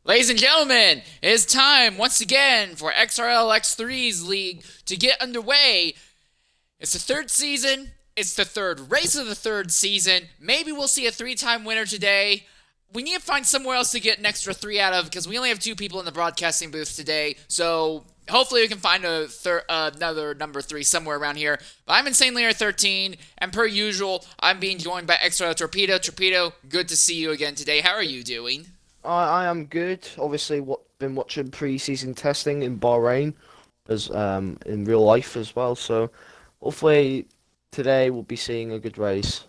Ladies and gentlemen, it's time once again for XRL X3's league to get underway. It's the third season. It's the third race of the third season. Maybe we'll see a three-time winner today. We need to find somewhere else to get an extra three out of because we only have two people in the broadcasting booth today. So hopefully we can find another number three somewhere around here. But I'm Insanely Air 13, and per usual, I'm being joined by XRL Torpedo. Torpedo, good to see you again today. How are you doing? I am good. Obviously, been watching pre-season testing in Bahrain as in real life as well. So hopefully today we'll be seeing a good race.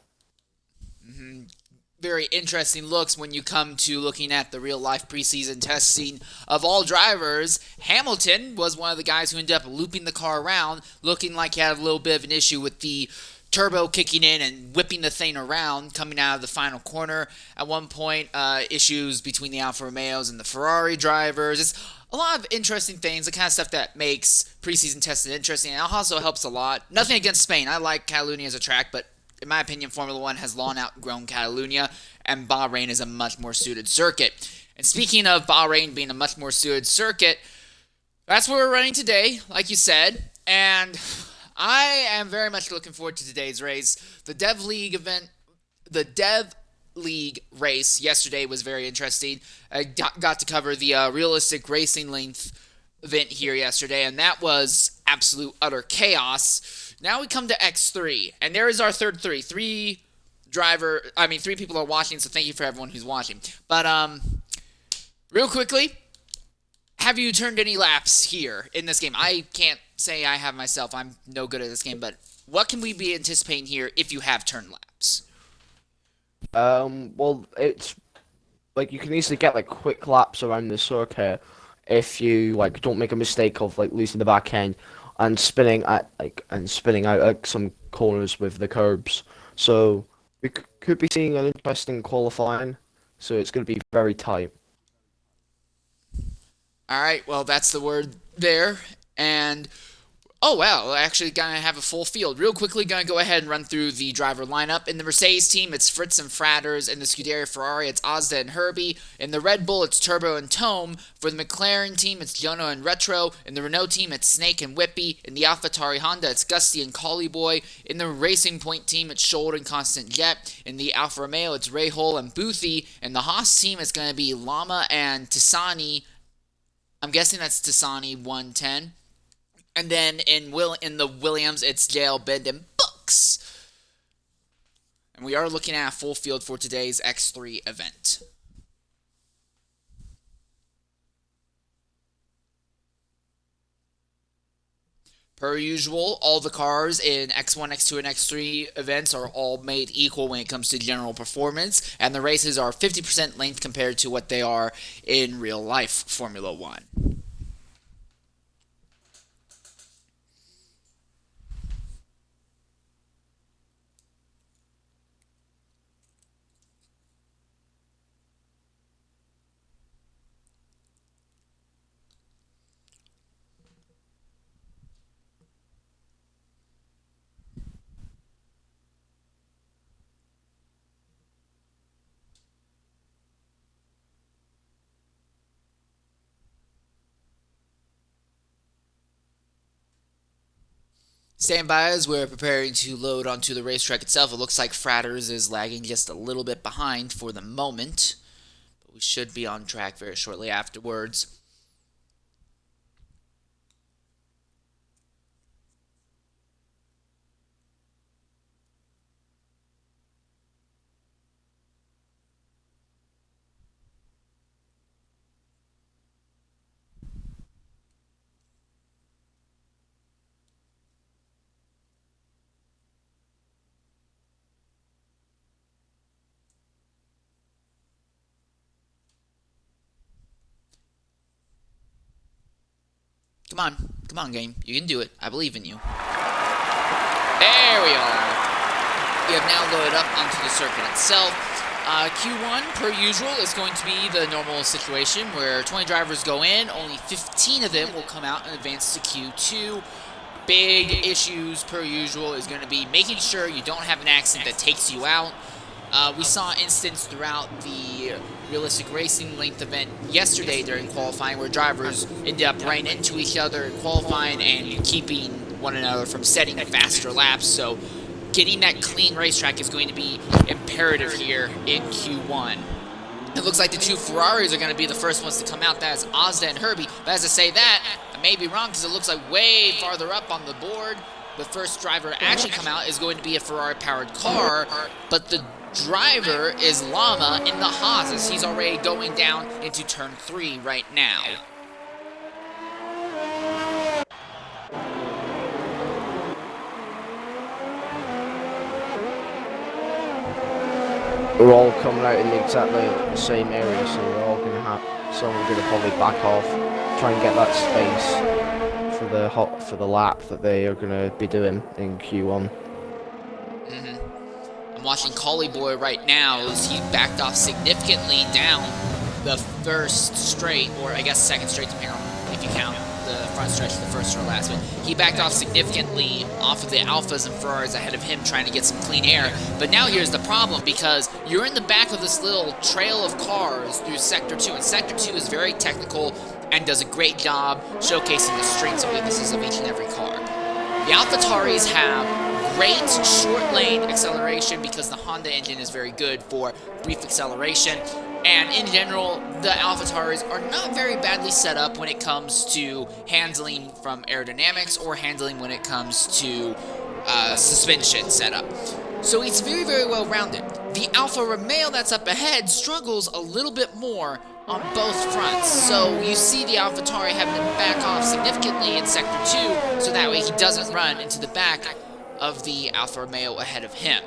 Very interesting looks when you come to looking at the real life preseason testing of all drivers. Hamilton was one of the guys who ended up looping the car around, looking like he had a little bit of an issue with the turbo kicking in and whipping the thing around coming out of the final corner. At one point, issues between the Alfa Romeos and the Ferrari drivers. It's a lot of interesting things, the kind of stuff that makes preseason testing interesting, and also helps a lot. Nothing against Spain. I like Catalunya as a track, but in my opinion, Formula One has long outgrown Catalunya, and Bahrain is a much more suited circuit. And speaking of Bahrain being a much more suited circuit, that's where we're running today, like you said, and I am very much looking forward to today's race. The Dev League race yesterday was very interesting. I got to cover the realistic racing length event here yesterday, and that was absolute utter chaos. Now we come to X3, and there is our third three. Three people are watching, so thank you for everyone who's watching. But, real quickly, have you turned any laps here in this game? I can't say I have myself. I'm no good at this game, but what can we be anticipating here if you have turned laps? Well, it's like you can easily get like quick laps around the circuit if you like don't make a mistake of like losing the back end and spinning out some corners with the curbs. So we could be seeing an interesting qualifying. So it's going to be very tight. All right, well, that's the word there. And, oh, wow, actually going to have a full field. Real quickly, going to go ahead and run through the driver lineup. In the Mercedes team, it's Fritz and Fratters. In the Scuderia Ferrari, it's Ozda and Herbie. In the Red Bull, it's Turbo and Tome. For the McLaren team, it's Jono and Retro. In the Renault team, it's Snake and Whippy. In the AlphaTauri Honda, it's Gusty and Collie Boy. In the Racing Point team, it's Schold and Constant Jet. In the Alfa Romeo, it's Rahul and Boothie. In the Haas team, it's going to be Lama and Tisani. I'm guessing that's Tisani 110. And then in the Williams, it's JL Bend and Books. And we are looking at a full field for today's X3 event. Per usual, all the cars in X1, X2, and X3 events are all made equal when it comes to general performance, and the races are 50% length compared to what they are in real life Formula One. Stand by as we're preparing to load onto the racetrack itself. It looks like Fratters is lagging just a little bit behind for the moment, but we should be on track very shortly afterwards. Come on, game. You can do it. I believe in you. There we are. We have now loaded up onto the circuit itself. Q1, per usual, is going to be the normal situation where 20 drivers go in, only 15 of them will come out and advance to Q2. Big issues, per usual, is going to be making sure you don't have an accident that takes you out. We saw instances throughout the realistic racing length event yesterday during qualifying, where drivers ended up running into each other in qualifying and keeping one another from setting faster laps. So getting that clean racetrack is going to be imperative here in Q1. It looks like the two Ferraris are going to be the first ones to come out. That is Ozda and Herbie. But as I say that, I may be wrong because it looks like way farther up on the board, the first driver to actually come out is going to be a Ferrari-powered car, but the driver is Llama in the Haas, as he's already going down into turn 3 right now. We're all coming out in exactly the same area, so we're all going to have, someone's going to probably back off, try and get that space for the lap that they are going to be doing in Q1. I'm watching Collie Boy right now as he backed off significantly down the first straight, or I guess second straight, depending on if you count the front stretch of the first or last, but he backed off significantly off of the Alphas and Ferraris ahead of him, trying to get some clean air. But now here's the problem, because you're in the back of this little trail of cars through Sector 2, and Sector 2 is very technical and does a great job showcasing the strengths and weaknesses of each and every car. The AlphaTauris have great short lane acceleration because the Honda engine is very good for brief acceleration. And in general, the AlphaTauris are not very badly set up when it comes to handling from aerodynamics or handling when it comes to suspension setup. So it's very, very well rounded. The Alfa Romeo that's up ahead struggles a little bit more on both fronts. So you see the AlphaTauri having to back off significantly in Sector 2, so that way he doesn't run into the back of the Alfa Romeo ahead of him.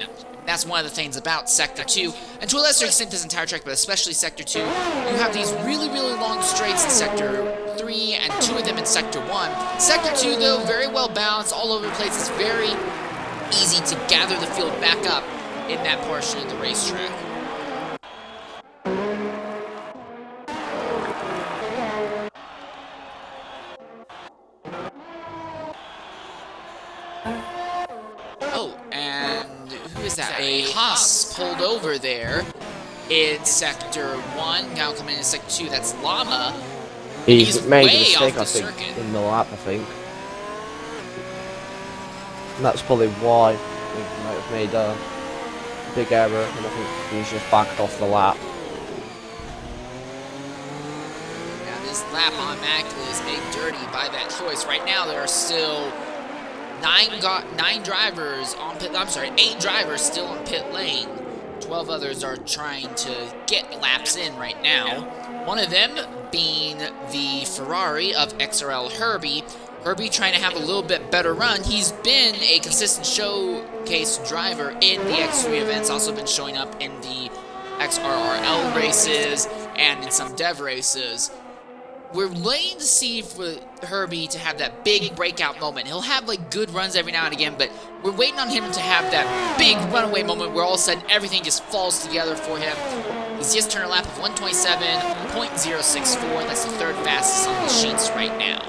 That's one of the things about Sector 2, and to a lesser extent this entire track, but especially Sector 2, you have these really, really long straights in Sector 3 and 2 of them in Sector 1. Sector 2, though, very well balanced, all over the place. It's very easy to gather the field back up in that portion of the racetrack. Oh, and who is that? A Haas pulled over there in Sector 1. Now coming into Sector 2, that's Llama. He's made a way mistake, off the I think, circuit. in the lap, I think. And that's probably why he might have made a big error, and I think he's just backed off the lap. Now this lap automatically is made dirty by that choice. Right now there are still 8 drivers still on pit lane. 12 others are trying to get laps in right now. One of them being the Ferrari of XRL Herbie. Herbie trying to have a little bit better run. He's been a consistent showcase driver in the X3 events, also been showing up in the XRL races and in some dev races. We're waiting to see for Herbie to have that big breakout moment. He'll have like good runs every now and again, but we're waiting on him to have that big runaway moment where all of a sudden everything just falls together for him. He's just turned a lap of 127.064. That's the third fastest on the sheets right now.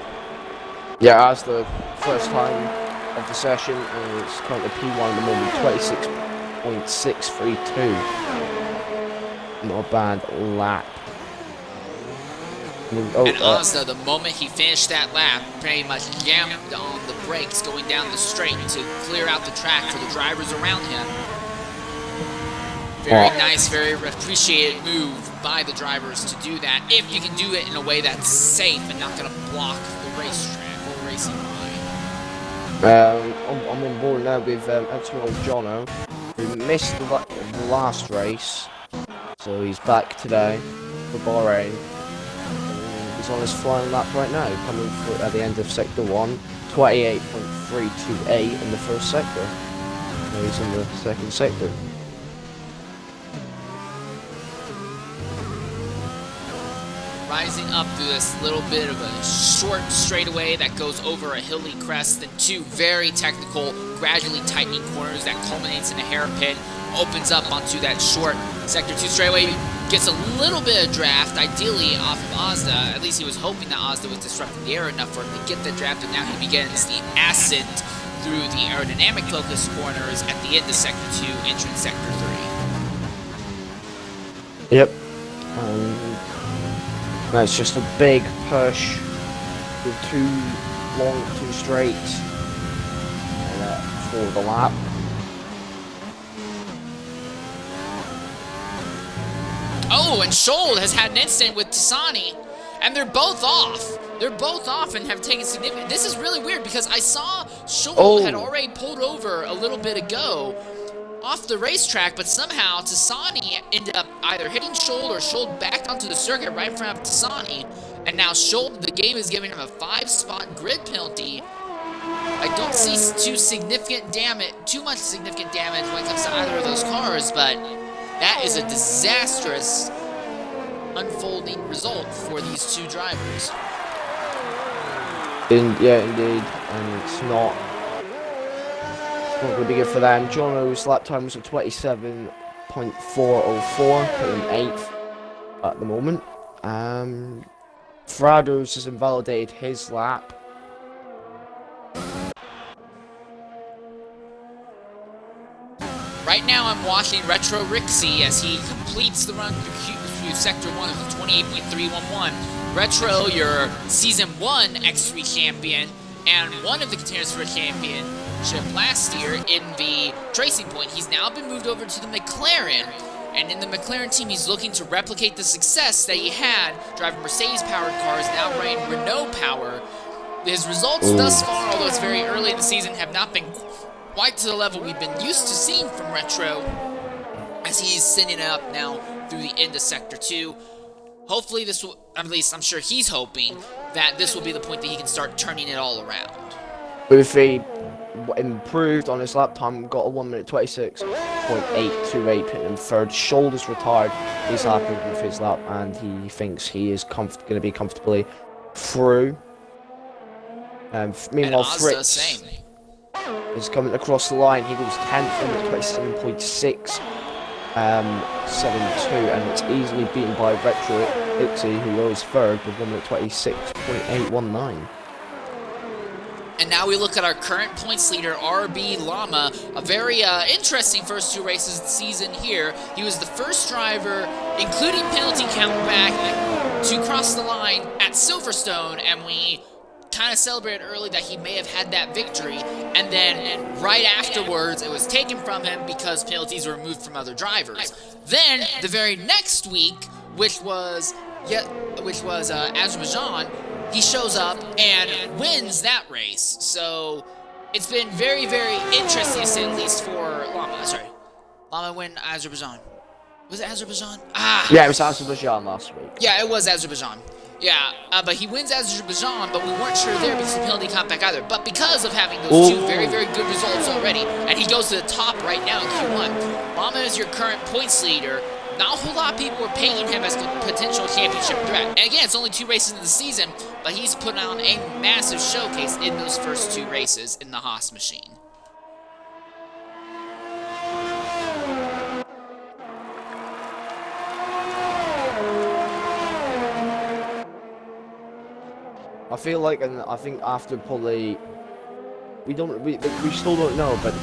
Yeah, as the first time of the session, it's currently P1 at the moment, 26.632. Not a bad lap. And Ozda, the moment he finished that lap, pretty much jammed on the brakes going down the straight to clear out the track for the drivers around him. Very nice, very appreciated move by the drivers to do that, if you can do it in a way that's safe and not going to block the racetrack or racing line. I'm on board now with XRL Jono, who missed the last race, so he's back today for Bahrain. He's on his flying lap right now, coming through at the end of Sector 1, 28.328 in the first sector. Now he's in the second sector. Rising up through this little bit of a short straightaway that goes over a hilly crest, then 2 very technical, gradually tightening corners that culminates in a hairpin, opens up onto that short Sector 2 straightaway. Gets a little bit of draft, ideally off of Ozda. At least he was hoping that Ozda was disrupting the air enough for him to get the draft, and now he begins the ascent through the aerodynamic focus corners at the end of Sector 2, entering Sector 3. Yep. Now it's just a big push with 2 long, 2 straights for the lap. Oh, and Scholl has had an incident with Tassani, and they're both off. They're both off and have taken significant... This is really weird because I saw Scholl had already pulled over a little bit ago off the racetrack, but somehow Tassani ended up either hitting Scholl or Scholl backed onto the circuit right in front of Tassani, and now Scholl, the game is giving him a 5-spot grid penalty. I don't see too much significant damage when it comes to either of those cars, but that is a disastrous unfolding result for these two drivers. Yeah, indeed, and it's not going to be good for them. Jono's lap time was at 27.404, putting him 8th at the moment. Frados has invalidated his lap. Right now I'm watching Retro Rixie as he completes the run through Sector 1 of the 28.311. Retro, your Season 1 X3 champion, and one of the contenders for a championship last year in the Tracing Point. He's now been moved over to the McLaren, and in the McLaren team he's looking to replicate the success that he had driving Mercedes-powered cars, now running Renault power. His results thus far, although it's very early in the season, have not been quite to the level we've been used to seeing from Retro, as he's sending it up now through the end of Sector 2. Hopefully this will, at least I'm sure he's hoping, that this will be the point that he can start turning it all around. If he improved on his lap time, got a 1 minute 26.828, putting him 3rd. Shoulders retired. He's happy with his lap, and he thinks he is going to be comfortably through. Meanwhile, Fritz is coming across the line. He goes 10th in at 27.672, and it's easily beaten by Retro Ixie, who goes 3rd with 1 minute 26.819. And now we look at our current points leader, RB Lama, a very interesting first 2 races of the season here. He was the first driver, including penalty count back, to cross the line at Silverstone, and we kind of celebrated early that he may have had that victory, and then right afterwards it was taken from him because penalties were removed from other drivers. Then the very next week, which was Azerbaijan, he shows up and wins that race. So it's been very, very interesting to say the least for Lama. Lama win Azerbaijan. Was it Azerbaijan? Yeah, it was Azerbaijan last week. Yeah, it was Azerbaijan. Yeah, but he wins Azerbaijan, but we weren't sure there because the penalty count back either. But because of having those 2 very, very good results already, and he goes to the top right now in Q1, Lama is your current points leader. Not a whole lot of people are pegging him as a potential championship threat. And again, it's only 2 races in the season, but he's put on a massive showcase in those first 2 races in the Haas machine. I feel like, and I think after probably, we still don't know about the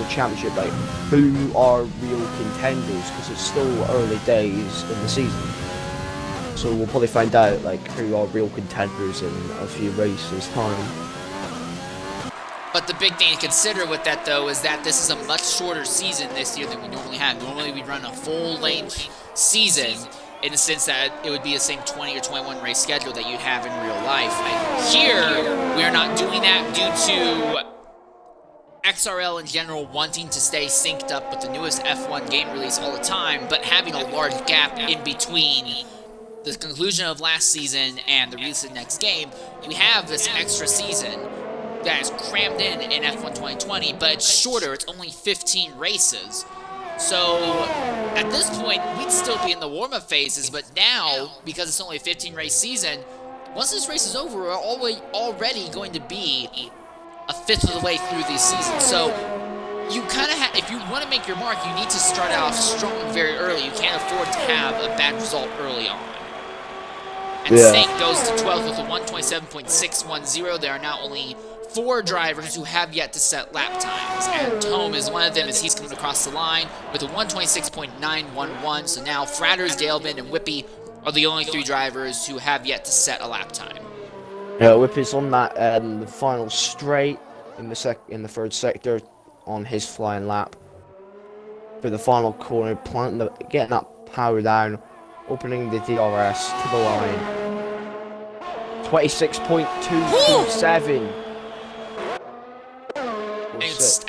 championship, like who are real contenders, because it's still early days in the season. So we'll probably find out like who are real contenders in a few races time. But the big thing to consider with that, though, is that this is a much shorter season this year than we normally have. Normally we run a full-length season, in the sense that it would be the same 20 or 21 race schedule that you'd have in real life. Here, we're not doing that due to XRL in general wanting to stay synced up with the newest F1 game release all the time, but having a large gap in between the conclusion of last season and the release of the next game. We have this extra season that is crammed in F1 2020, but it's shorter. It's only 15 races. So, at this point, we'd still be in the warm-up phases, but now, because it's only a 15-race season, once this race is over, we're already going to be a 5th of the way through this season. So, you kind of have, if you want to make your mark, you need to start out strong very early. You can't afford to have a bad result early on. And Saint goes to 12th with a 127.610. There are now only 4 drivers who have yet to set lap times, and Tome is one of them as he's coming across the line with a 126.911. So now Fratters, Dalebin, and Whippy are the only 3 drivers who have yet to set a lap time. Whip is on that the final straight in the third sector on his flying lap. For the final corner, getting that power down, opening the DRS to the line. 26.227.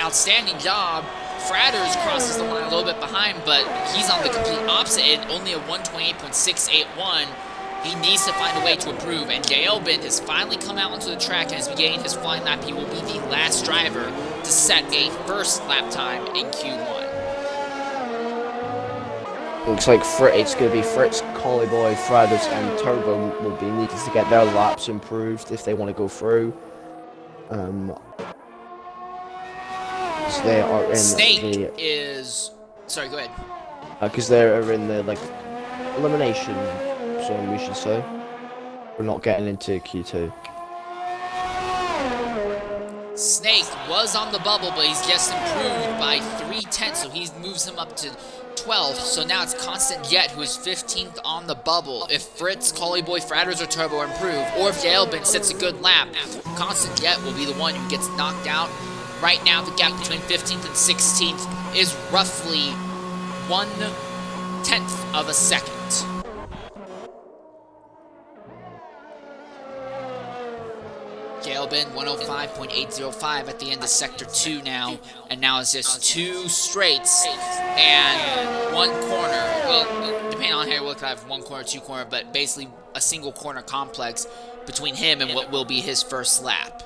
Outstanding job. Fratters crosses the line a little bit behind, but he's on the complete opposite end, only a 128.681. He needs to find a way to improve, and J.L. Bend has finally come out onto the track and is beginning his flying lap. He will be the last driver to set a first lap time in Q1. Looks like it's going to be Fritz, Collyboy, Fratters, and Turbo will be needed to get their laps improved if they want to go through. So they are in Snake is... Sorry, go ahead. Because they're in the elimination zone, we should say. We're not getting into Q2. Snake was on the bubble, but he's just improved by 3/10, so he moves him up to 12th. So now it's Constant Jet who is 15th on the bubble. If Fritz, Collyboy, Fratters, or Turbo improve, or if Jalbin sets a good lap, Constant Jet will be the one who gets knocked out. Right now, the gap between 15th and 16th is roughly 1/10 of a second. Jalbin 105.805 at the end of Sector 2 now, and now it's just 2 straights and 1 corner. Well, depending on how you look at it, 1 corner, 2 corner, but basically a single corner complex between him and what will be his first lap.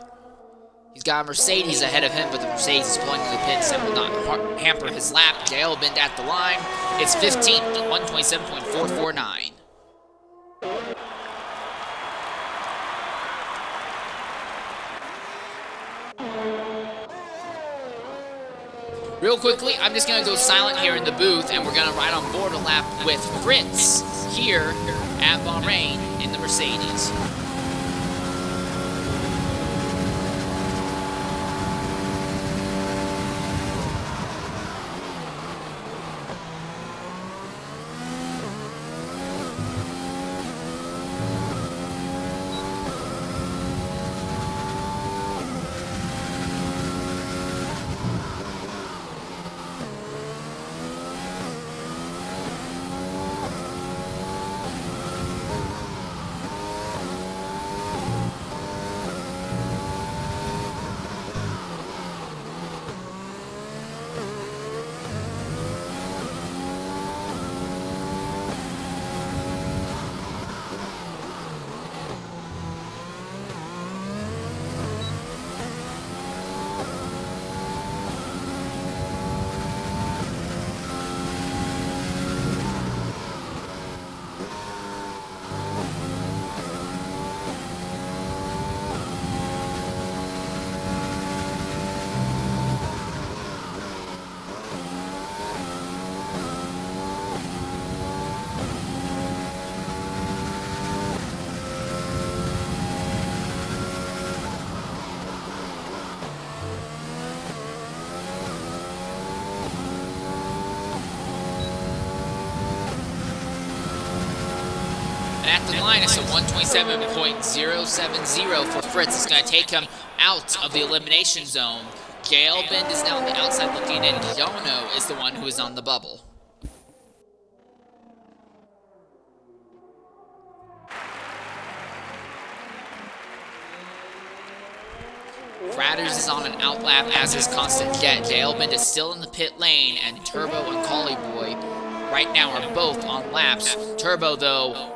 He's got a Mercedes ahead of him, but the Mercedes is pulling to the pits and will not hamper his lap. Jalbin at the line. It's 15th, 127.449. Real quickly, I'm just going to go silent here in the booth, and we're going to ride on board a lap with Fritz here at Bahrain in the Mercedes. At the line, it's a 127.070 for Fritz. It's going to take him out of the elimination zone. JL Bend is now on the outside looking in. Jono is the one who is on the bubble. Fratters is on an outlap, as is Constant Jet. JL Bend is still in the pit lane, and Turbo and Collyboy right now are both on laps. Turbo, though,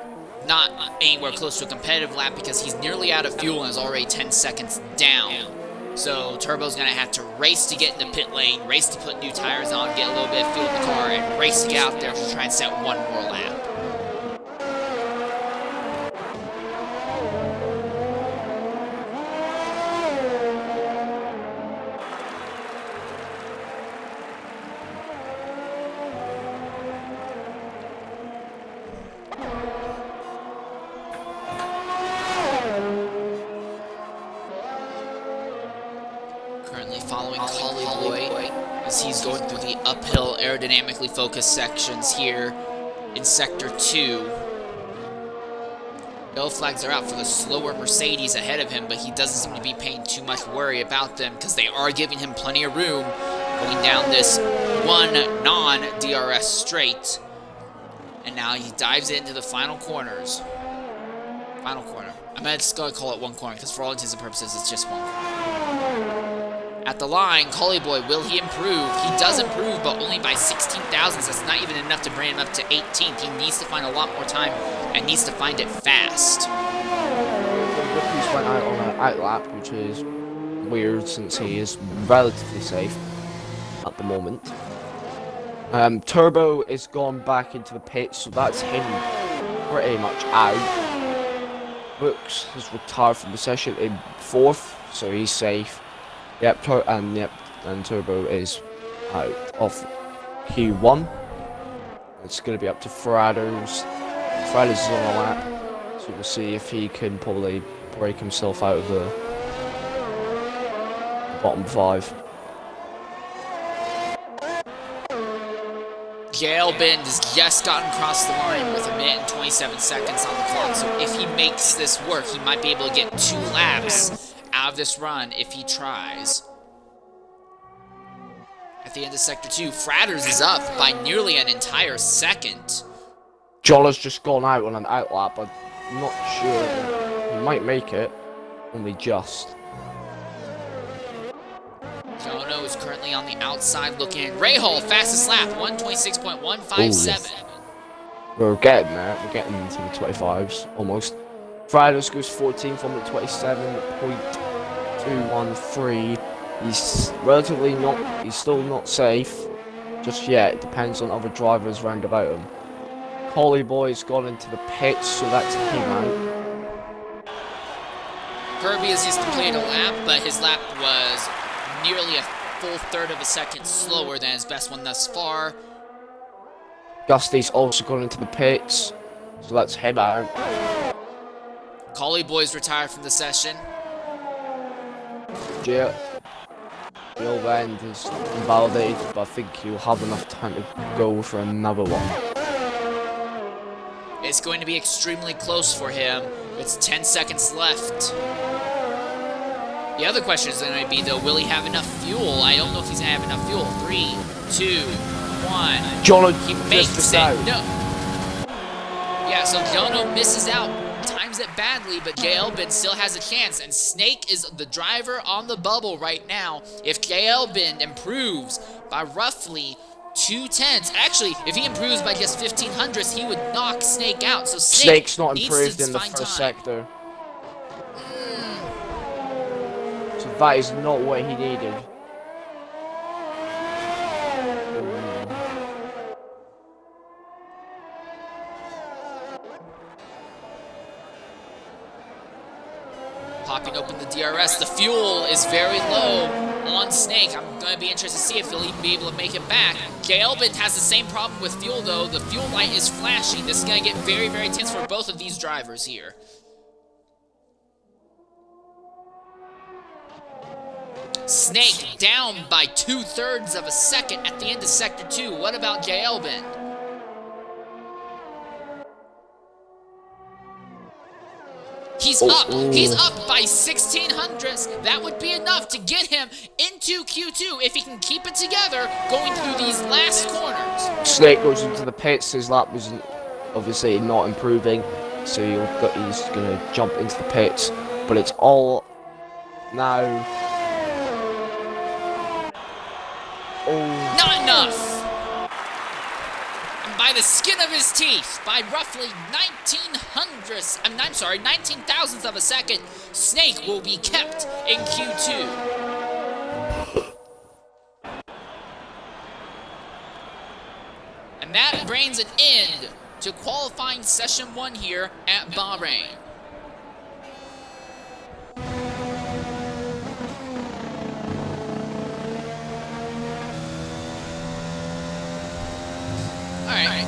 not anywhere close to a competitive lap because he's nearly out of fuel and is already 10 seconds down. So Turbo's going to have to race to get in the pit lane, race to put new tires on, get a little bit of fuel in the car, and race to get out there to try and set one more lap. Following Collyboy as he's going through the uphill aerodynamically focused sections here in Sector 2. Yellow flags are out for the slower Mercedes ahead of him, but he doesn't seem to be paying too much worry about them because they are giving him plenty of room going down this one non-DRS straight. And now he dives into the final corners. Final corner. I'm just going to call it one corner because for all intents and purposes, it's just one corner. At the line, Boy, will he improve? He does improve, but only by 16 thousandths. That's not even enough to bring him up to 18th. He needs to find a lot more time and needs to find it fast. He's went out on an outlap, which is weird since he is relatively safe at the moment. Turbo is gone back into the pits, so that's him pretty much out. Brooks has retired from the session in 4th, so he's safe. Yep, and Turbo is out of Q1. It's going to be up to Fradders. Fradders is on a lap, so we'll see if he can probably break himself out of the bottom 5. Gail Bend has just gotten across the line with 1 minute and 27 seconds on the clock, so if he makes this work, he might be able to get 2 laps out of this run if he tries. At the end of Sector 2, Fradders is up by nearly an entire second. Jolla's just gone out on an outlap, but I'm not sure. He might make it, only just. Jono is currently on the outside looking in. Rahal, fastest lap, 126.157. We're getting there. We're getting into the 25s, almost. Fradders goes 14th from the 27.213. He's still not safe just yet. It depends on other drivers round about him. Collie Boy's gone into the pits, so that's him out. Kirby has just completed a lap, but his lap was nearly a full third of a second slower than his best one thus far. Gusty's also gone into the pits, so that's him out. Collie Boy's retired from the session. Jill Bend is invalidated, but I think he'll have enough time to go for another one. It's going to be extremely close for him. It's 10 seconds left. The other question is going to be, though, will he have enough fuel? I don't know if he's going to have enough fuel. 3, 2, 1. Jono He makes it. out. No. Yeah, so Jono misses out. Times it badly, but J.L.Bin still has a chance, and Snake is the driver on the bubble right now. If J.L.Bin improves by roughly 2/10, actually, if he improves by just 1500ths, he would knock Snake out. So Snake's not needs improved to in the find first time. sector. So that is not what he needed. Popping open the DRS, the fuel is very low on Snake. I'm going to be interested to see if he'll even be able to make it back. J.L.Bin has the same problem with fuel, though. The fuel light is flashing. This is going to get very, very tense for both of these drivers here. Snake down by 2/3 of a second at the end of Sector 2. What about J.L.Bin? He's up. He's up by 1600ths. That would be enough to get him into Q2 if he can keep it together going through these last corners. Snake goes into the pits. His lap was obviously not improving, so he's going to jump into the pits. But it's all now. Not enough. And by the skin of his teeth, by roughly 19 thousandths of a second, Snake will be kept in Q2. And that brings an end to qualifying session 1 here at Bahrain. Alright,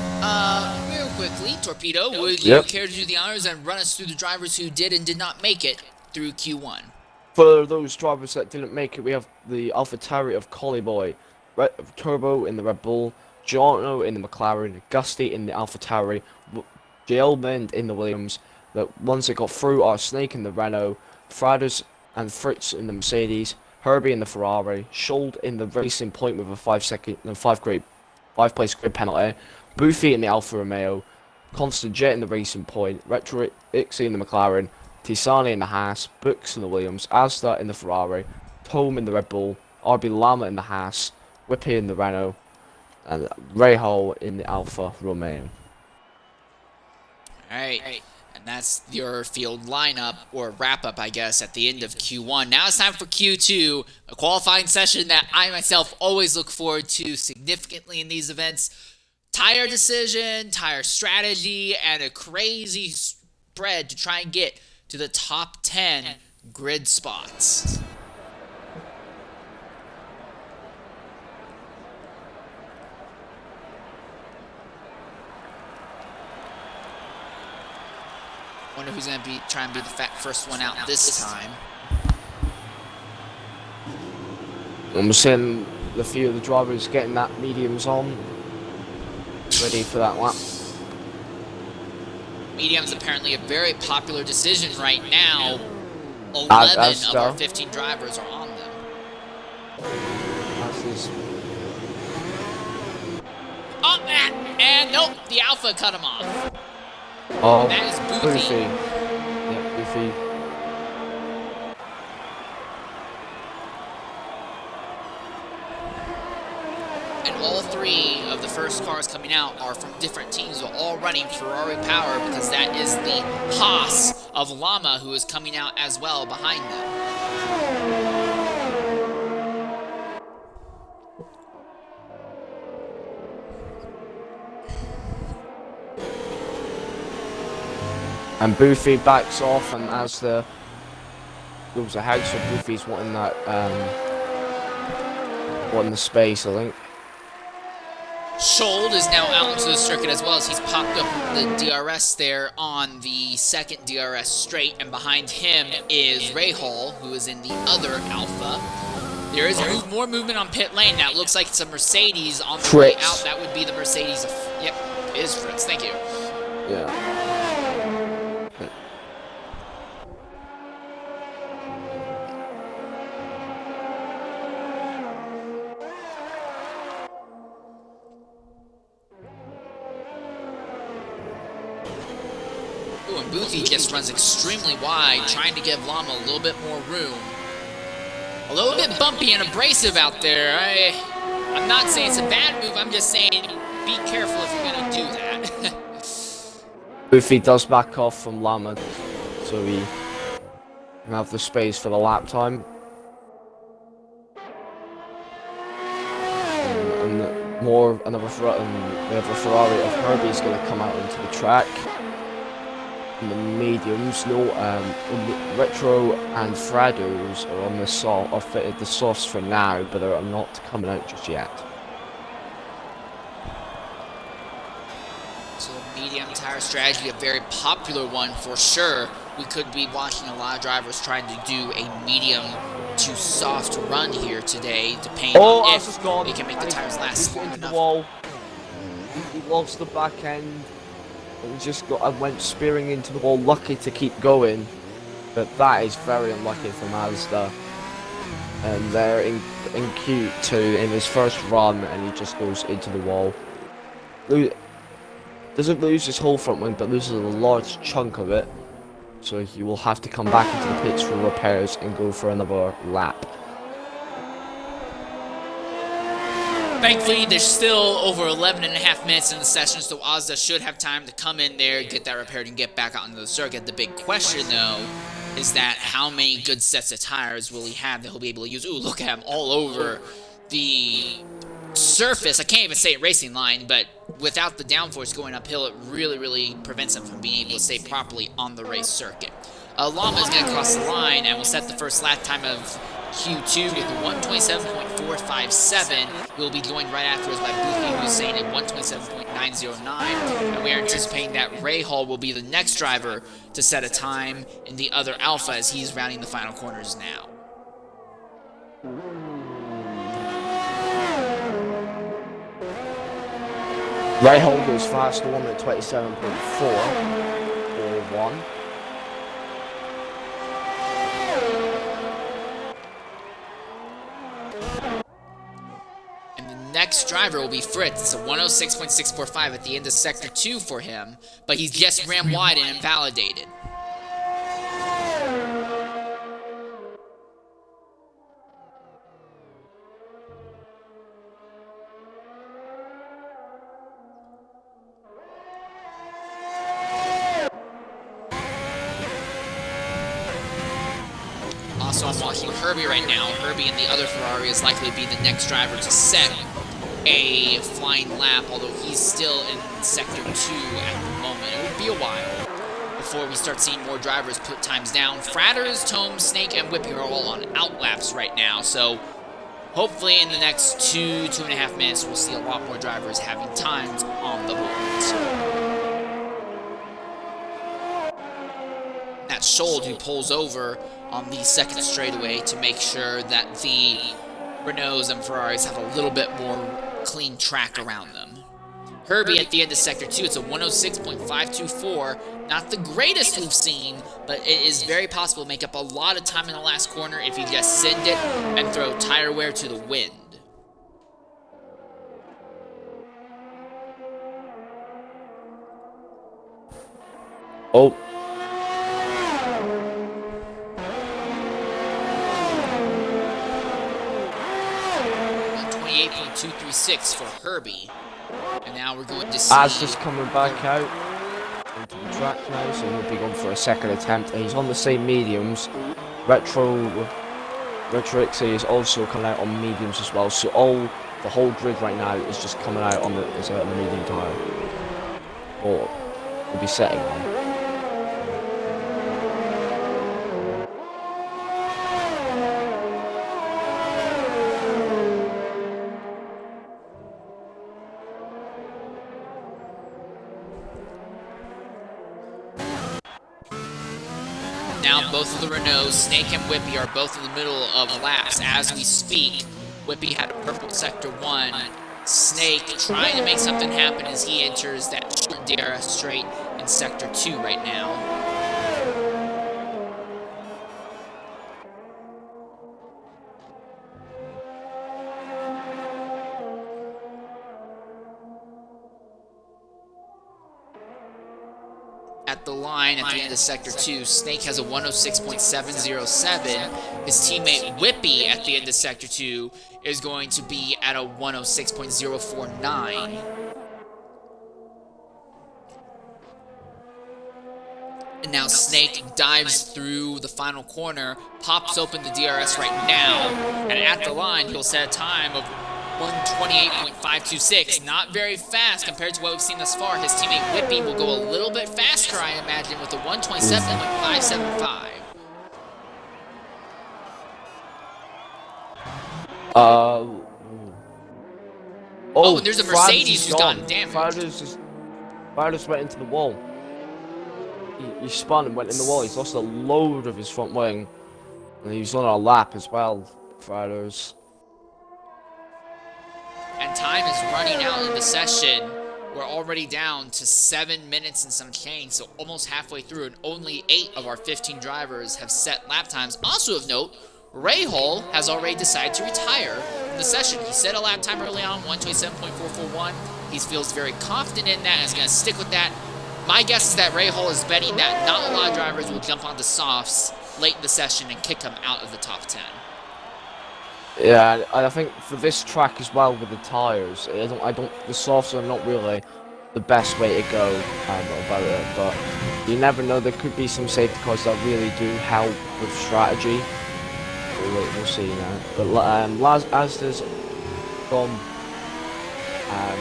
real quickly, Torpedo, would you care to do the honors and run us through the drivers who did and did not make it through Q1? For those drivers that didn't make it, we have the AlphaTauri of Collie Boy, Turbo in the Red Bull, Giorno in the McLaren, Gusty in the AlphaTauri, J.L. Bend in the Williams, The ones that got through are Snake in the Renault, Fradders and Fritz in the Mercedes, Herbie in the Ferrari, Schold in the Racing Point with a 5 place grid penalty, Boofy in the Alfa Romeo, Constant Jet in the Racing Point, Retro Ixie in the McLaren, Tisani in the Haas, Books in the Williams, Asda in the Ferrari, Tome in the Red Bull, RB Lama in the Haas, Whippy in the Renault, and Ray Hall in the Alfa Romeo. Alright, and that's your field lineup, or wrap-up, I guess, at the end of Q1. Now it's time for Q2, a qualifying session that I myself always look forward to significantly in these events. Tire decision, tire strategy, and a crazy spread to try and get to the top 10 grid spots. Wonder who's going to try and be the first one out this time. I'm seeing a few of the drivers getting that mediums on, ready for that lap. Medium's apparently a very popular decision right now. 11 of our 15 drivers are on them. Oh, and nope, the Alpha cut him off. Oh, that is Boofy. Yeah, Boofy. And all three of the first cars coming out are from different teams. They're all running Ferrari power because that is the Haas of Lama who is coming out as well behind them. And Boofy backs off, and as the goes ahead, so Boofy's wanting that wanting the space, I think. Schold is now out into the circuit as well as he's popped up the DRS there on the second DRS straight, and behind him is Rahal, who is in the other Alpha. There is more movement on pit lane now. It looks like it's a Mercedes on the way out. That would be the Mercedes. Yep, it is Fritz. Thank you. Yeah. Ooh, and Boofy just runs extremely wide, trying to give Lama a little bit more room. A little bit bumpy and abrasive out there. I'm not saying it's a bad move, I'm just saying be careful if you're going to do that. Boofy does back off from Lama, so we can have the space for the lap time. And another Ferrari of Herbie's going to come out into the track. And the mediums, Retro and Frados are on the soft, are fitted the softs for now, but they're not coming out just yet. So medium tire strategy, a very popular one for sure. We could be watching a lot of drivers trying to do a medium to soft run here today, depending on if they can make the tires last long enough. Wall. He lost the back end. And went spearing into the wall, lucky to keep going, but that is very unlucky for Mazda. And they're in Q2 in his first run, and he just goes into the wall. Doesn't lose his whole front wing, but loses a large chunk of it, so he will have to come back into the pits for repairs and go for another lap. Thankfully, there's still over 11 and a half minutes in the session, so Azda should have time to come in there, get that repaired, and get back out into the circuit. The big question, though, is that how many good sets of tires will he have that he'll be able to use? Ooh, look at him all over the surface. I can't even say racing line, but without the downforce going uphill, it really, really prevents him from being able to stay properly on the race circuit. Llama is going to cross the line and will set the first lap time of Q2 with 127.457. We'll be joined right afterwards by Boofy Hussein at 127.909. And we are anticipating that Rahal will be the next driver to set a time in the other Alpha as he's rounding the final corners now. Rahal goes fast, 1 at 27.4 or 1. And the next driver will be Fritz. It's a 106.645 at the end of Sector 2 for him, but he's just ran wide and invalidated. Also, I'm watching Herbie right now. Herbie in the other Ferrari is likely to be the next driver to set a flying lap, although he's still in Sector 2 at the moment. It will be a while before we start seeing more drivers put times down. Fratters, Tome, Snake, and Whippy are all on out laps right now, so hopefully in the next 2.5 minutes, we'll see a lot more drivers having times on the boards. That's Schold who pulls over on the second straightaway to make sure that the Renaults and Ferraris have a little bit more clean track around them. Herbie at the end of Sector 2, it's a 106.524. Not the greatest we've seen, but it is very possible to make up a lot of time in the last corner if you just send it and throw tire wear to the wind. Oh. 28.236 for Herbie. And now we're going to see... Az just coming back out into the track now, so he'll be going for a second attempt. And he's on the same mediums. Retro XA is also coming out on mediums as well. So the whole grid right now is just coming out on the medium tire. Or we'll be setting on. Now both of the Renaults, Snake and Whippy, are both in the middle of laps as we speak. Whippy had a purple Sector 1. Snake trying to make something happen as he enters that short DRS straight in Sector 2 right now. At the line at the end of Sector 2, Snake has a 106.707. His teammate Whippy at the end of Sector 2 is going to be at a 106.049. And now Snake dives through the final corner, pops open the DRS right now, and at the line he'll set a time of 128.526, not very fast compared to what we've seen thus far. His teammate Whippy will go a little bit faster, I imagine, with a 127.575. Oh, and there's a Mercedes who's gotten damaged. Fratters went into the wall. He spun and went in the wall. He's lost a load of his front wing. And he's on a lap as well, Fratters. And time is running out in the session. We're already down to 7 minutes and some change, so almost halfway through, and only 8 of our 15 drivers have set lap times. Also of note, Rahal has already decided to retire from the session. He set a lap time early on, 127.441. He feels very confident in that and is going to stick with that. My guess is that Rahal is betting that not a lot of drivers will jump on the softs late in the session and kick him out of the top 10. Yeah, and I think for this track as well with the tires, the softs are not really the best way to go about it, but you never know. There could be some safety cars that really do help with strategy. We'll see now. But Asda's gone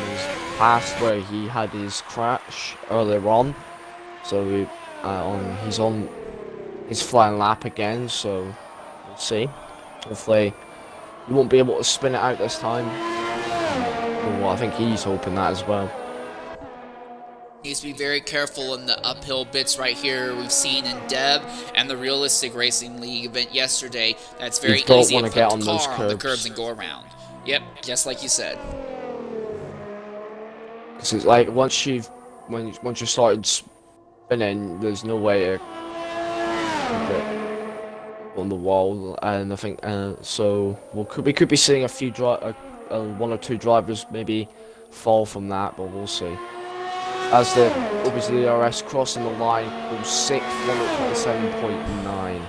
he's past where he had his crash earlier on, so he's on his flying lap again. So we'll see. Hopefully he won't be able to spin it out this time. Well, I think he's hoping that as well. Needs to be very careful in the uphill bits right here. We've seen in Deb and the Realistic Racing League event yesterday that's very easy to put the car on the curbs and go around. Yep, just like you said. Because it's like once you started spinning, there's no way to keep it on the wall, and I think so. We could be seeing a one or two drivers maybe fall from that, but we'll see. As the obviously the DRS crossing the line, goes 6th, 127.9.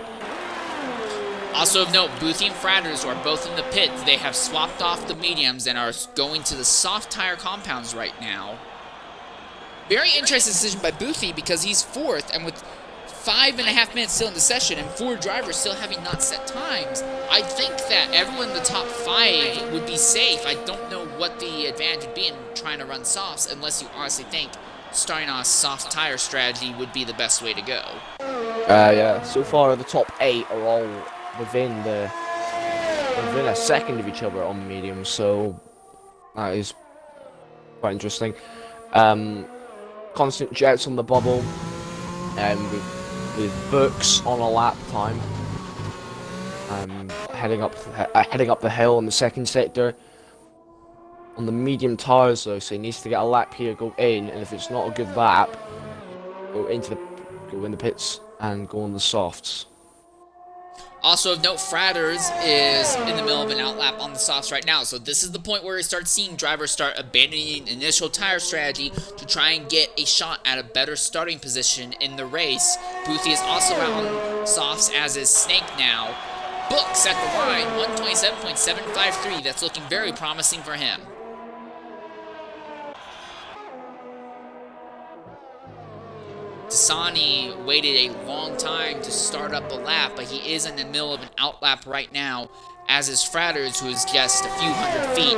Also of note, Boothie and Fratters, who are both in the pit, they have swapped off the mediums and are going to the soft tire compounds right now. Very interesting decision by Boothie because he's 4th, and with 5.5 minutes still in the session and 4 drivers still having not set times, I think that everyone in the top 5 would be safe. I don't know what the advantage would be in trying to run softs unless you honestly think starting on a soft tire strategy would be the best way to go. Yeah, so far the top 8 are all within a second of each other on medium, so that is quite interesting. Constant jets on the bubble, with Books on a lap time, heading up the hill in the second sector. On the medium tires though, so he needs to get a lap here, go in, and if it's not a good lap, go in the pits and go on the softs. Also of note, Fratters is in the middle of an outlap on the softs right now, so this is the point where we start seeing drivers start abandoning initial tire strategy to try and get a shot at a better starting position in the race. Boothie is also out on softs, as is Snake now. Books at the line, 127.753. That's looking very promising for him. Tasani waited a long time to start up a lap, but he is in the middle of an outlap right now, as is Fratters, who is just a few hundred feet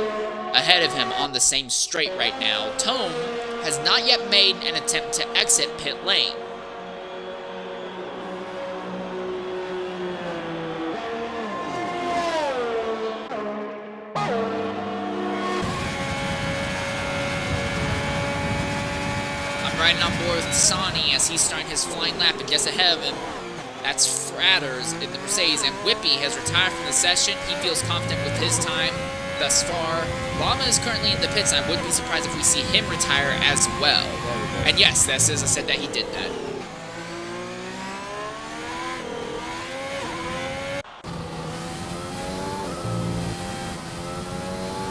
ahead of him on the same straight right now. Tome has not yet made an attempt to exit pit lane. Riding on board with Tasani as he's starting his flying lap, and just ahead of him, that's Fratters in the Mercedes, and Whippy has retired from the session. He feels confident with his time thus far. Llama is currently in the pits, and I wouldn't be surprised if we see him retire as well. And yes, that's as I said that he did that.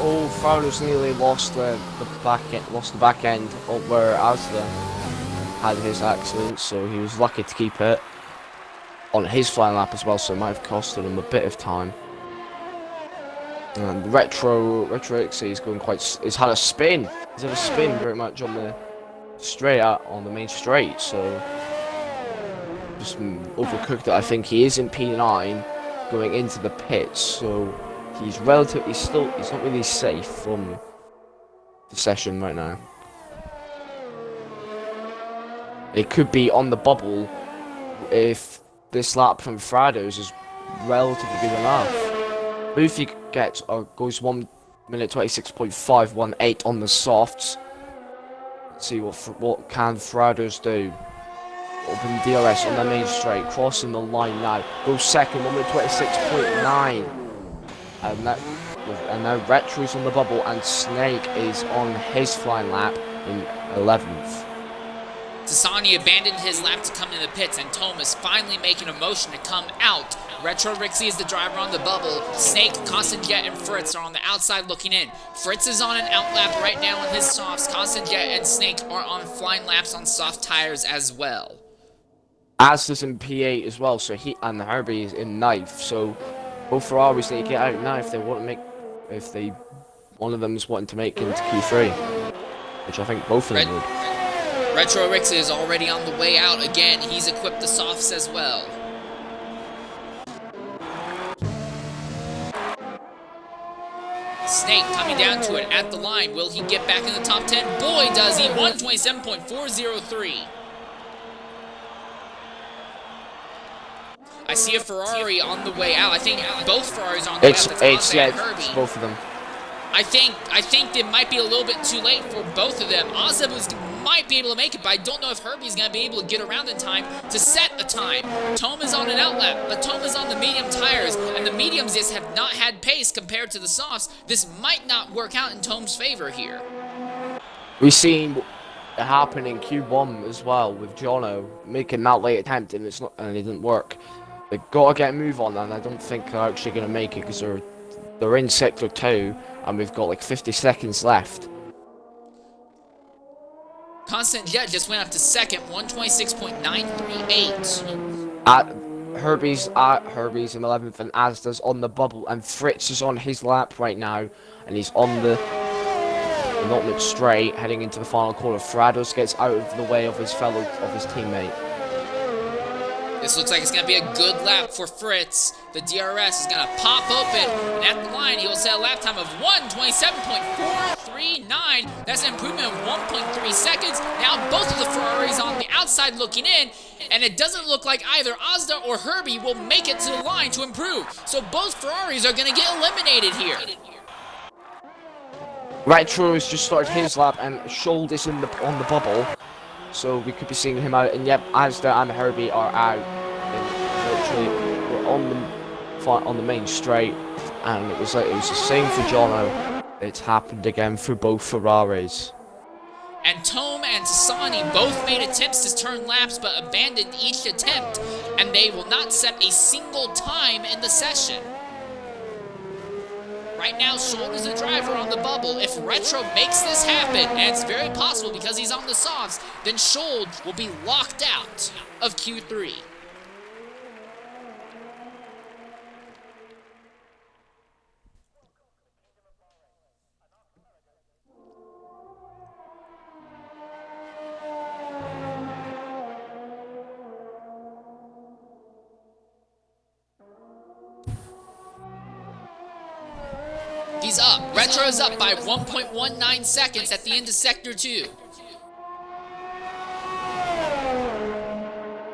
Oh, Fratters nearly lost the back end of where Asda had his accident, so he was lucky to keep it on his flying lap as well, so it might have costed him a bit of time. And Retro XRL is going he's had a spin. He's had a spin very much on the on the main straight, so just overcooked it. I think he is in P9 going into the pits, so he's not really safe from the session right now. It could be on the bubble if this lap from Fratters is relatively good enough. Boothie goes 1 minute 26.518 on the softs. Let's see what can Fratters do. Open DRS on the main straight, crossing the line now. Goes second, 1 minute 26.9. And now Retro's on the bubble, and Snake is on his flying lap in 11th. Tasani abandoned his lap to come in the pits, and Tome is finally making a motion to come out. Retro Rixie is the driver on the bubble. Snake, Constant Jet, and Fritz are on the outside looking in. Fritz is on an outlap right now on his softs. Constant Jet and Snake are on flying laps on soft tires as well. Asda's in P8 as well, so and Herbie is in 9th, so both Ferraris need to get out now if one of them is wanting to make into Q3, which I think both of them would. Retro Rixie is already on the way out again. He's equipped the softs as well. Snake coming down to it at the line. Will he get back in the top 10? Boy, does he. 127.403. I see a Ferrari on the way out. I think both Ferraris are on the way out. It's both of them. I think it might be a little bit too late for both of them. Ozeb might be able to make it, but I don't know if Herbie's going to be able to get around in time to set a time. Tome is on an outlap, but Tome is on the medium tires, and the mediums just have not had pace compared to the softs. This might not work out in Tome's favor here. We've seen it happen in Q1 as well with Jono making that late attempt, and it didn't work. They got to get a move on, and I don't think they're actually going to make it because They're in sector 2, and we've got like 50 seconds left. Constant Jet just went up to second, 126.938. Herbie's in 11th, and Asda's on the bubble, and Fritz is on his lap right now, and he's on the penultimate straight, heading into the final corner. Frados gets out of the way of his teammate. This looks like it's going to be a good lap for Fritz. The DRS is going to pop open, and at the line, he will set a lap time of 1:27.439. That's an improvement of 1.3 seconds. Now both of the Ferraris on the outside looking in, and it doesn't look like either Azda or Herbie will make it to the line to improve. So both Ferraris are going to get eliminated here. Retro has just started his lap, and Schold is on the bubble. So we could be seeing him out, and yep, Asda and Herbie are out. And literally, we're on the main straight, and it was the same for Jono. It's happened again for both Ferraris. And Tome and Tassani both made attempts to turn laps, but abandoned each attempt, and they will not set a single time in the session. Right now, Schold is the driver on the bubble. If Retro makes this happen, and it's very possible because he's on the softs, then Schold will be locked out of Q3. He's up. Retro is up by 1.19 seconds at the end of Sector 2.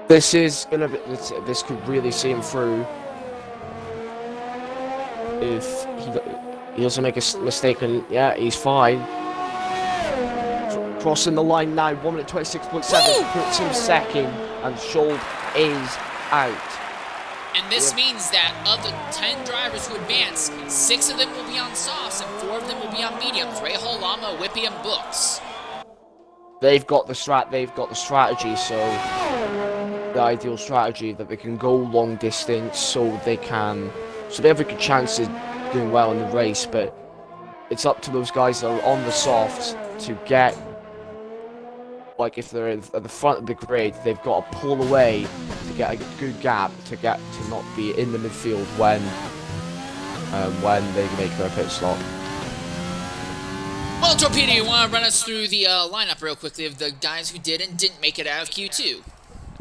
This is gonna be. This could really see him through if he doesn't make a mistake. And yeah, he's fine. Crossing the line now. 1:26.7 puts him second, and Schold is out. And this means that of the 10 drivers who advance, 6 of them will be on softs and 4 of them will be on mediums. Rahal, Lama, Whippy, and Books. They've got the strategy, so the ideal strategy that they can go long distance, so they have a good chance of doing well in the race. But it's up to those guys that are on the softs to get. Like if they're at the front of the grid, they've got to pull away to get a good gap to not be in the midfield when they make their pit stop. Well, Torpedo, you want to run us through the lineup real quickly of the guys who didn't make it out of Q2?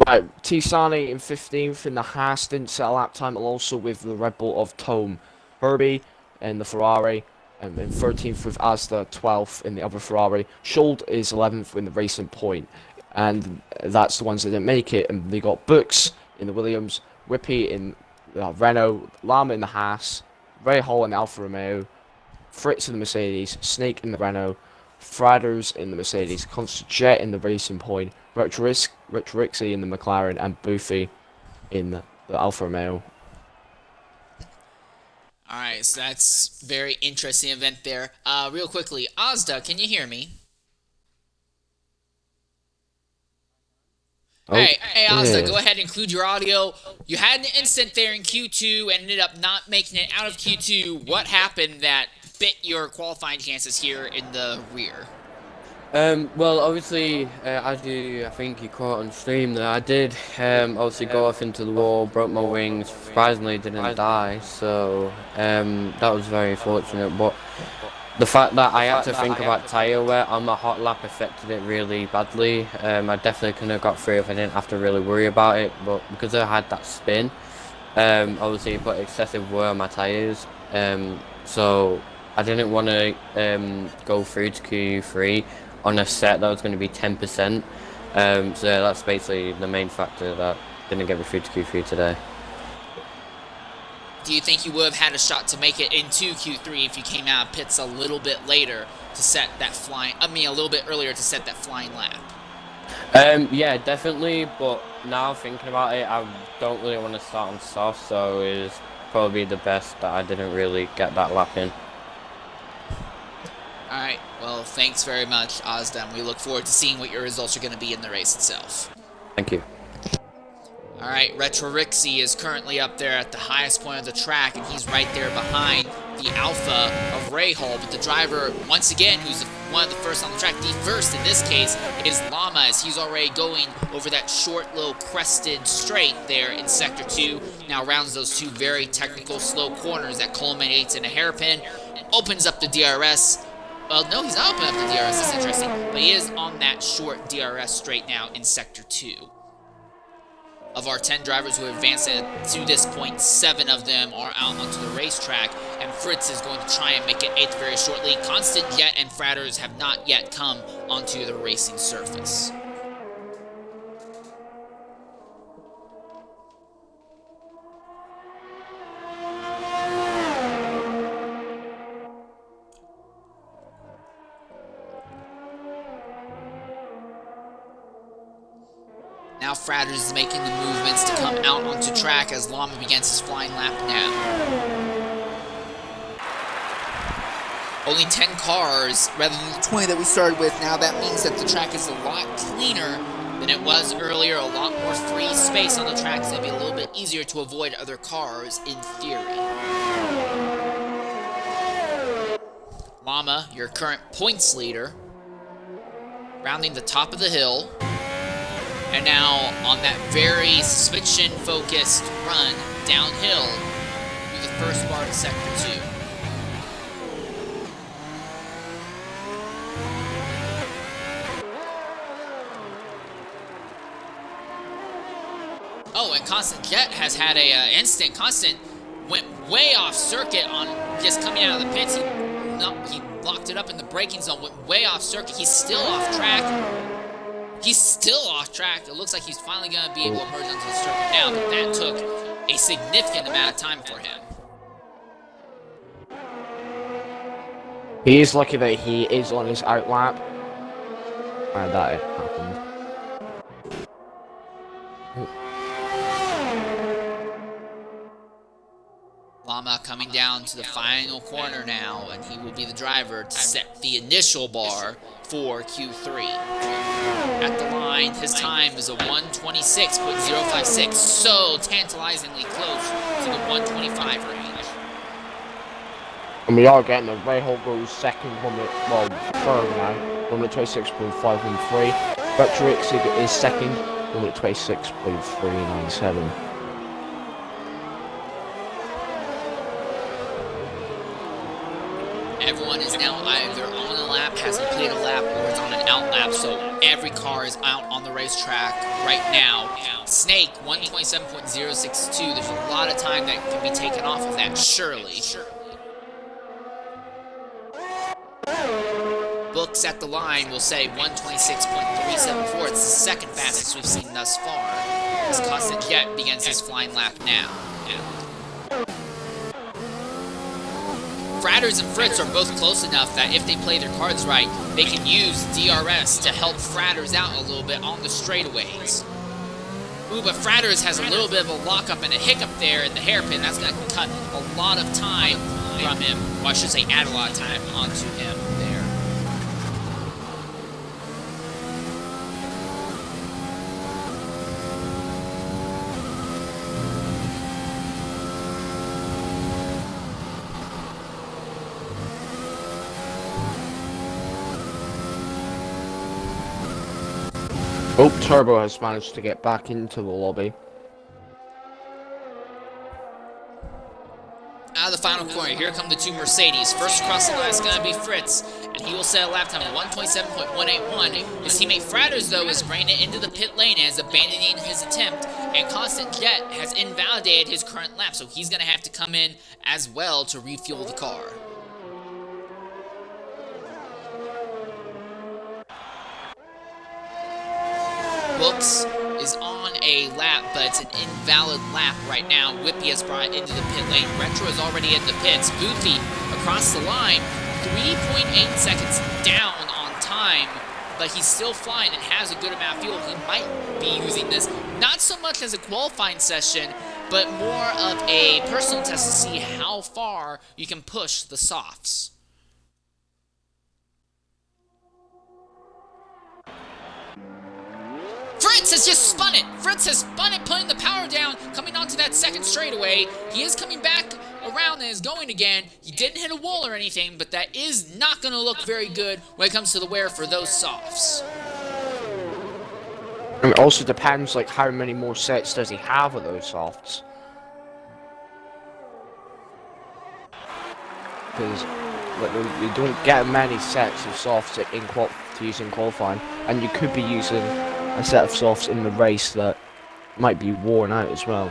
Right, Tisani in 15th in the Haas didn't set a lap time, also with the Red Bull of Tome. Herbie in the Ferrari. In 13th with Asda, 12th in the other Ferrari. Schold is 11th in the Racing Point. And that's the ones that didn't make it. And they got Books in the Williams, Whippy in the Renault, Lama in the Haas, Rahal in the Alfa Romeo, Fritz in the Mercedes, Snake in the Renault, Frados in the Mercedes, Constant Jet in the Racing Point, Retrorixie in the McLaren, and Boofy in the Alfa Romeo. Alright, so that's very interesting event there. Real quickly, Azda, can you hear me? Oh, hey Azda, go ahead and include your audio. You had an incident there in Q2 and ended up not making it out of Q2. What happened that bit your qualifying chances here in the rear? Well, obviously, as I think you caught on stream there, I did obviously go off into the wall, broke my wings, surprisingly didn't die, so that was very fortunate. But the fact that I had to think about tyre wear on my hot lap affected it really badly. I definitely couldn't have got through if I didn't have to really worry about it, but because I had that spin, obviously it put excessive wear on my tyres, so I didn't want to go through to Q3 on a set that was going to be 10%, so that's basically the main factor that didn't get me through to Q3 today. Do you think you would have had a shot to make it into Q3 if you came out of pits a little bit later to set that a little bit earlier to set that flying lap? Yeah, definitely, but now thinking about it, I don't really want to start on soft, so it's probably the best that I didn't really get that lap in. Alright, well, thanks very much, Azda, and we look forward to seeing what your results are going to be in the race itself. Thank you. Alright, Retrorixie is currently up there at the highest point of the track, and he's right there behind the Alpha of Rahal, but the driver, once again, who's one of the first on the track, the first in this case, is Llama, as he's already going over that short little crested straight there in Sector 2. Now rounds those two very technical slow corners that culminates in a hairpin and opens up the DRS. Well, no, he's not opening up the DRS, that's interesting, but he is on that short DRS straight now in Sector 2. Of our 10 drivers who have advanced to this point, 7 of them are out onto the racetrack, and Fritz is going to try and make it 8th very shortly. Constant Jet and Fratters have not yet come onto the racing surface. Now Fratters is making the movements to come out onto track as Llama begins his flying lap now. Only 10 cars rather than the 20 that we started with. Now that means that the track is a lot cleaner than it was earlier, a lot more free space on the track, so it'll be a little bit easier to avoid other cars in theory. Llama, your current points leader, rounding the top of the hill. And now, on that very suspension-focused run downhill through the first part of Sector 2. Oh, and Constant Jet has had a instant. Constant went way off circuit on just coming out of the pits. He locked it up in the braking zone, went way off circuit. He's still off track. He's still off track. It looks like he's finally going to be able to emerge onto the circuit now, but that took a significant amount of time for him. He is lucky that he is on his out lap. And that happened. Llama coming down to the final corner now, and he will be the driver to set the initial bar for Q3. At the line, his time is a 1:26.056, so tantalizingly close to the 1:25 range. And we are getting the Rahal goes second, third now, 1:26.513. Vector X is second, 1:26.397. Everyone is now either on a lap, has completed a lap, or is on an out lap, so every car is out on the racetrack right now. Snake, 1:27.062. There's a lot of time that can be taken off of that, surely. Books at the line will say 1:26.374. It's the second fastest we've seen thus far, as Constant Jet begins his flying lap now. Fratters and Fritz are both close enough that if they play their cards right, they can use DRS to help Fratters out a little bit on the straightaways. Ooh, but Fratters has a little bit of a lockup and a hiccup there in the hairpin. That's going to cut a lot of time from him. Well, I should say add a lot of time onto him there. Oh, Turbo has managed to get back into the lobby. Out of the final corner, here come the two Mercedes. First across the line is going to be Fritz, and he will set a lap time of 1:27.181. His teammate Fratters, though, is bringing it into the pit lane and is abandoning his attempt, and Constant Jet has invalidated his current lap, so he's going to have to come in as well to refuel the car. Books is on a lap, but it's an invalid lap right now. Whippy has brought it into the pit lane. Retro is already in the pits. Goofy across the line, 3.8 seconds down on time, but he's still flying and has a good amount of fuel. He might be using this not so much as a qualifying session, but more of a personal test to see how far you can push the softs. Fritz has just spun it! Fritz has spun it, putting the power down, coming onto that second straightaway. He is coming back around and is going again. He didn't hit a wall or anything, but that is not going to look very good when it comes to the wear for those softs. And it also depends, like, how many more sets does he have of those softs? Because like, you don't get many sets of softs to use in qualifying, and you could be using a set of softs in the race that might be worn out as well.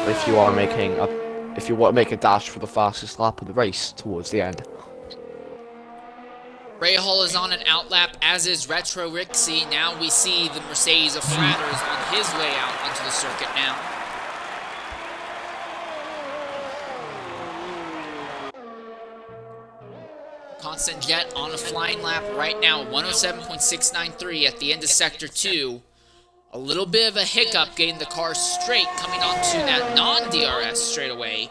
If you want to make a dash for the fastest lap of the race towards the end. Rahal is on an outlap, as is Retro Rixie. Now we see the Mercedes of Fratters on his way out onto the circuit now. Constant Jet on a flying lap right now, 107.693 at the end of Sector 2. A little bit of a hiccup getting the car straight coming onto that non-DRS straightaway.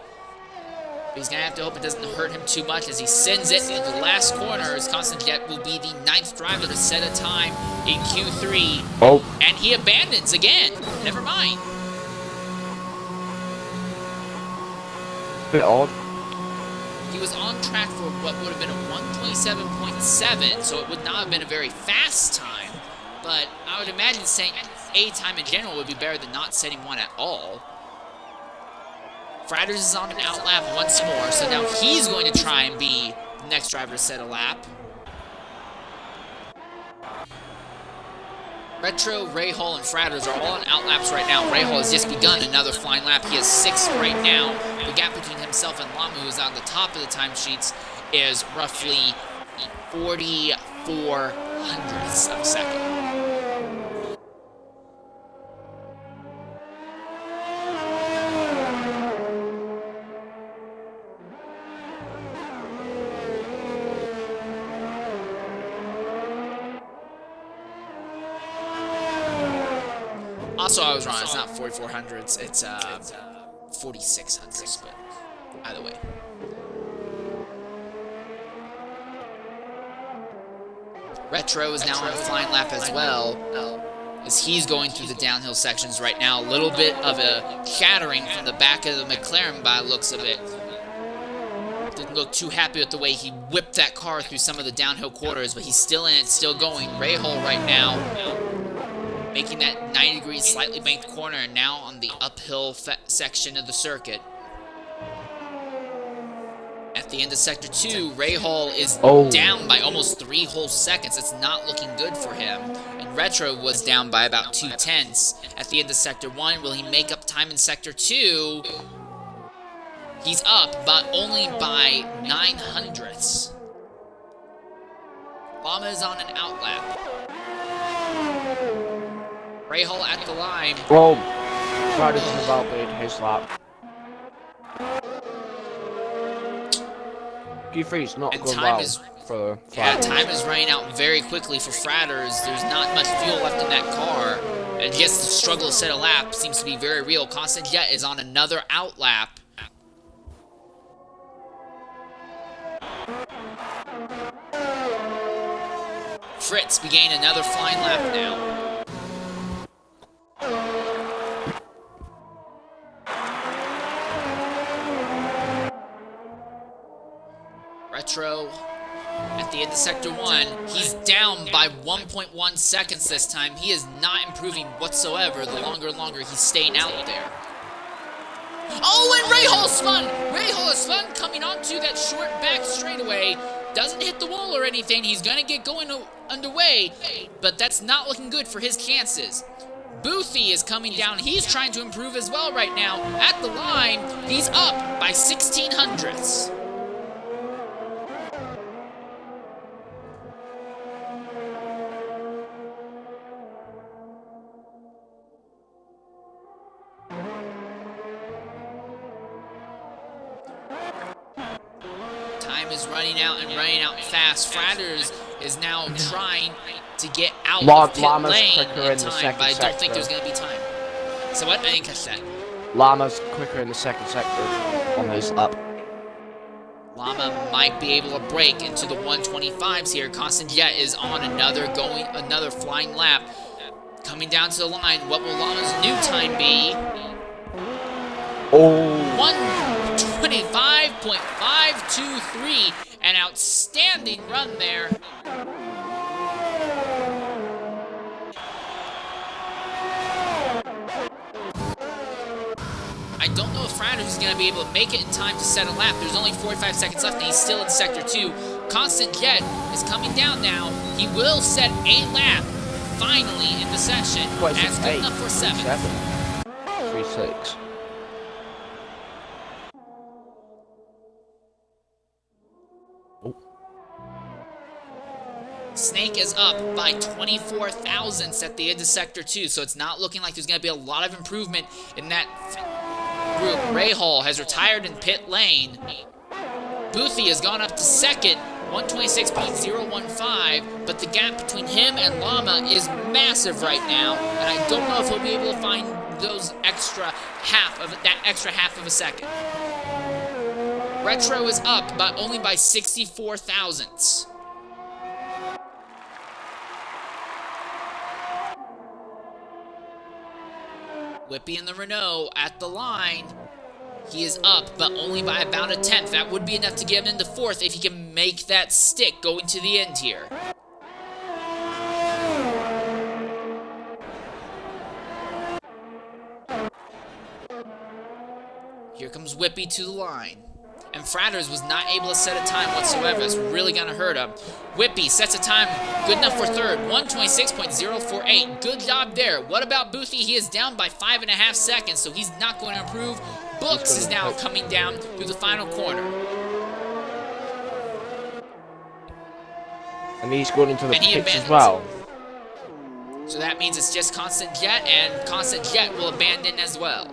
But he's going to have to hope it doesn't hurt him too much as he sends it into the last corner, as Constant Jet will be the 9th driver to set a time in Q3. Oh. And he abandons again. Never mind. Bit odd. He was on track for what would have been a 127.7, so it would not have been a very fast time. But I would imagine saying a time in general would be better than not setting one at all. Fratters is on an outlap once more, so now he's going to try and be the next driver to set a lap. Retro, Rahal, and Fratters are all on outlaps right now. Rahal has just begun another flying lap. He is 6th right now. The gap between himself and Lamu, who's on the top of the timesheets, is roughly 44 hundredths of a second. Also, I was wrong. It's not 4400s. It's 4600s. But either way. Retro is now on a flying lap as well, as he's going through the downhill sections right now. A little bit of a shattering from the back of the McLaren by the looks of it. Didn't look too happy with the way he whipped that car through some of the downhill quarters, but he's still in it, still going. Rahal right now, making that 90 degrees slightly banked corner, and now on the uphill section of the circuit. At the end of Sector 2, Rahal is down by almost 3 whole seconds. It's not looking good for him. And Retro was down by about 2/10 at the end of Sector 1. Will he make up time in Sector 2? He's up, but only by 9 hundredths. Lama is on an outlap. Rahal at the line. Well, Fratters is about to hit his lap. Q3's not going well for Fratters. Yeah, time is running out very quickly for Fratters. There's not much fuel left in that car. And yes, the struggle to set a lap seems to be very real. Constant Jet is on another outlap. Fritz began another flying lap now. Retro at the end of Sector 1. He's down by 1.1 seconds this time. He is not improving whatsoever the longer and longer he's staying out there. Oh, and Rahal spun! Rahal is spun coming onto that short back straightaway. Doesn't hit the wall or anything. He's going to get going underway, but that's not looking good for his chances. Boothie is coming down. He's trying to improve as well right now. At the line, he's up by 16 hundredths. Time is running out and running out fast. Fratters is now trying to get out of pit lane in time, but I don't think there's going to be time. So what? I didn't catch that. Lama's quicker in the second sector on his lap. Lama might be able to break into the 125s here. Constant Jet is on another flying lap. Coming down to the line, what will Lama's new time be? Oh. 1 1:25.523. An outstanding run there. I don't know if Franders is going to be able to make it in time to set a lap. There's only 45 seconds left, and he's still in Sector 2. Constant Jet is coming down now. He will set a lap, finally, in the session. That's good enough for 7th. 3-6. Snake is up by 24 thousandths at the end of Sector 2, so it's not looking like there's going to be a lot of improvement in that group. Rahal has retired in pit lane. Boothie has gone up to second, 1:26.015, but the gap between him and Llama is massive right now, and I don't know if he'll be able to find that extra half of a second. Retro is up, but only by 64 thousandths. Whippy in the Renault at the line. He is up, but only by about a 10th. That would be enough to get him into 4th if he can make that stick going to the end here. Here comes Whippy to the line. And Fratters was not able to set a time whatsoever. It's really going to hurt him. Whippy sets a time good enough for 3rd, 1:26.048. Good job there. What about Boothie? He is down by 5.5 seconds, so he's not going to improve. Books is now coming down through the final corner. And he's going into the pits as well. So that means it's just Constant Jet, and Constant Jet will abandon as well.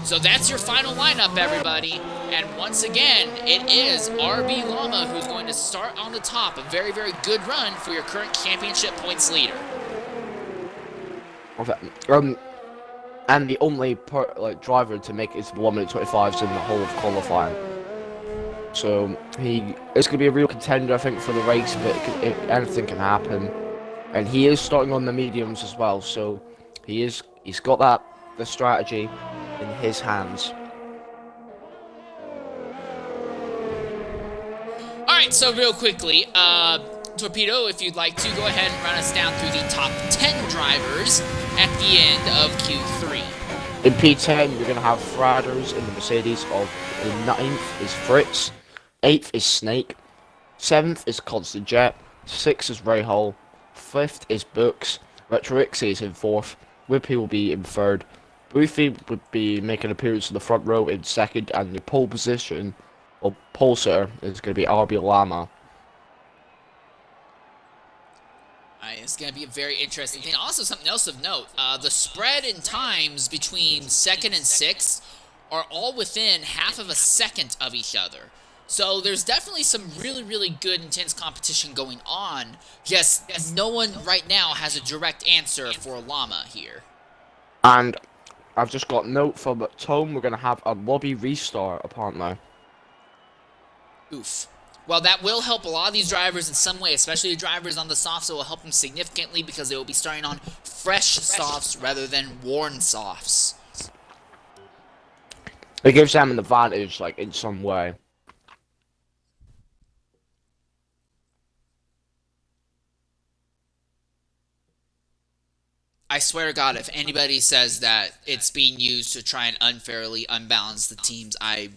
So that's your final lineup, everybody. And once again, it is RB Llama who's going to start on the top. A very, very good run for your current championship points leader. Okay. And the only driver to make his 1:25s in the whole of qualifying. So he is going to be a real contender, I think, for the race, but anything can happen. And he is starting on the mediums as well, so he's got the strategy in his hands. Alright, so real quickly, Torpedo, if you'd like to, go ahead and run us down through the top 10 drivers at the end of Q3. In P10, you're going to have Fradders in the Mercedes. In 9th is Fritz, 8th is Snake, 7th is Constant Jet, 6th is Rahal, 5th is Books, Retrorixie is in 4th, Whippy will be in 3rd, Boothie would be making an appearance in the front row in 2nd, and the pole position, or pole sitter, is going to be RB Llama. It's going to be a very interesting thing. Also, something else of note, the spread in times between 2nd and 6th are all within half of a second of each other. So there's definitely some really, really good, intense competition going on. Just no one right now has a direct answer for Llama here. And I've just got a note from Tome, we're going to have a lobby restart, apparently. Oof. Well, that will help a lot of these drivers in some way, especially the drivers on the softs. It will help them significantly because they will be starting on fresh softs rather than worn softs. It gives them an advantage, in some way. I swear to God, if anybody says that it's being used to try and unfairly unbalance the teams, I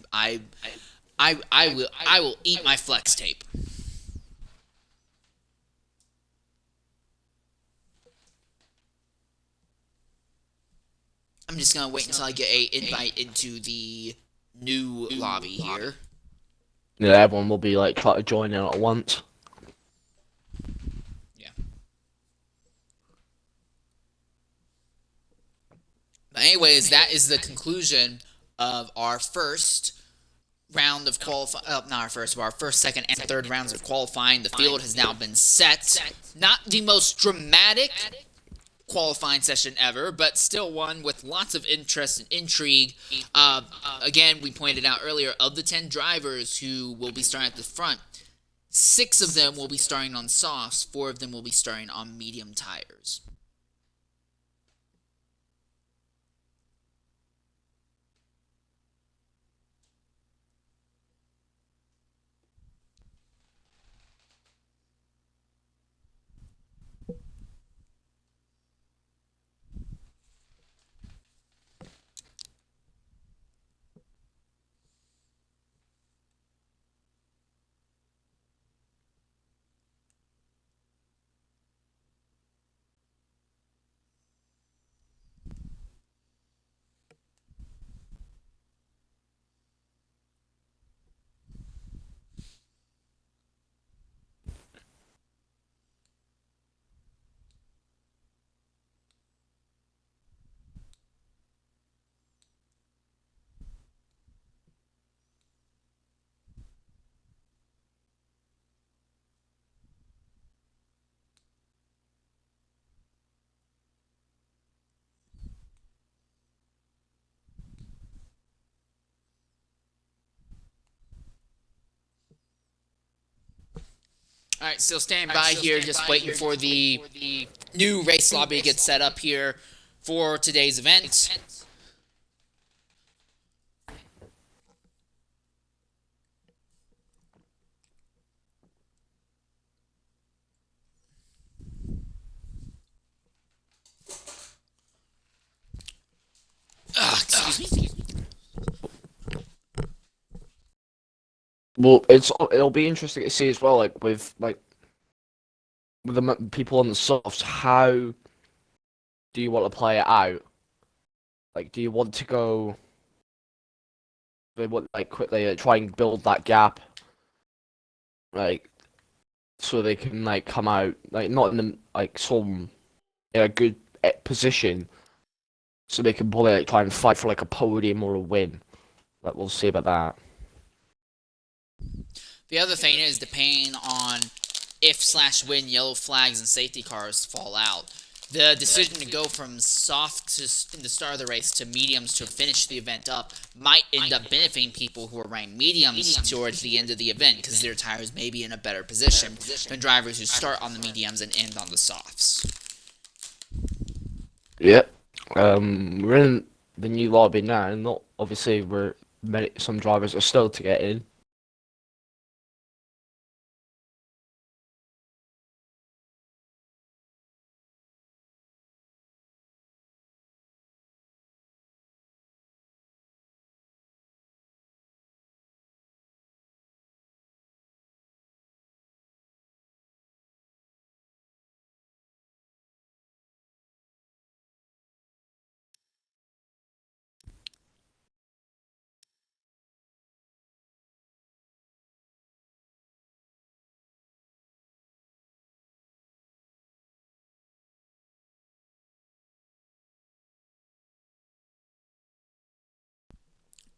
will eat my flex tape. I'm just gonna wait until I get an invite into the new lobby here. Yeah, everyone will be trying to join in at once. Yeah. But anyways, that is the conclusion of our first round of qualifying, our first, second, and third rounds of qualifying. The field has now been set. Not the most dramatic qualifying session ever, but still one with lots of interest and intrigue. Again, we pointed out earlier, of the 10 drivers who will be starting at the front, 6 of them will be starting on softs, 4 of them will be starting on medium tires. All right, still standing by here, just waiting for the new race lobby to get set up here for today's event. Excuse me. Well, it'll be interesting to see as well, like with the people on the softs, how do you want to play it out? Like, do you want to go? They want like quickly try and build that gap, like so they can like come out like not in the like some in a good position, so they can probably like try and fight for like a podium or a win. Like we'll see about that. The other thing is, depending on if/when yellow flags and safety cars fall out, the decision to go from soft to in the start of the race to mediums to finish the event up might end up benefiting people who are running mediums towards the end of the event because their tires may be in a better position than drivers who start on the mediums and end on the softs. Yep. We're in the new lobby now. Not obviously some drivers are still to get in.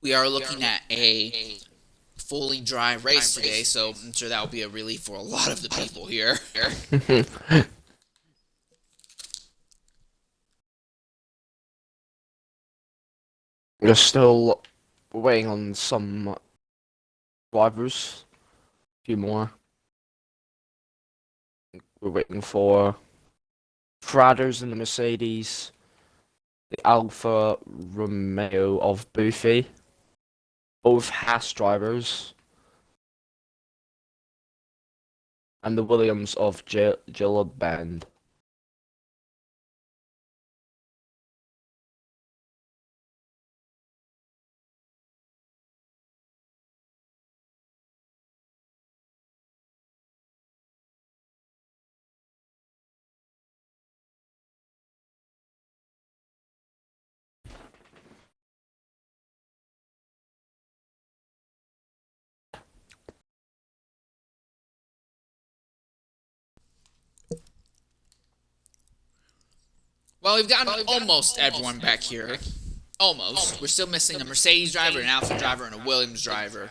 We are looking at a fully dry race today, so I'm sure that will be a relief for a lot of the people here. We're still waiting on some drivers. A few more. We're waiting for Fradders in the Mercedes, the Alfa Romeo of Boofy, both Haas drivers, and the Williams of Band. Well, we've gotten almost everyone back here. Almost. We're still missing a Mercedes driver, an Alfa driver, and a Williams driver.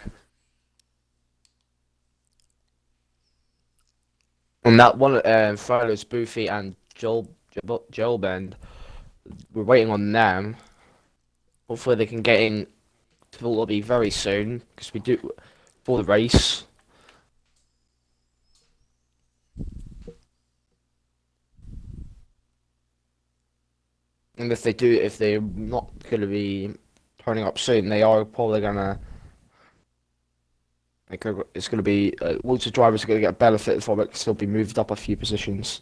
And that one, Friday's Boofy and Joel Band. We're waiting on them. Hopefully they can get in to the lobby very soon because we do for the race. And if they're not going to be turning up soon, they are probably gonna like it's going to be loads of drivers are going to get benefited from it. Still be moved up a few positions.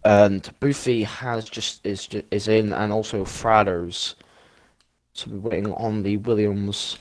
And Boofy is in, and also Fradders. So we're waiting on the Williams.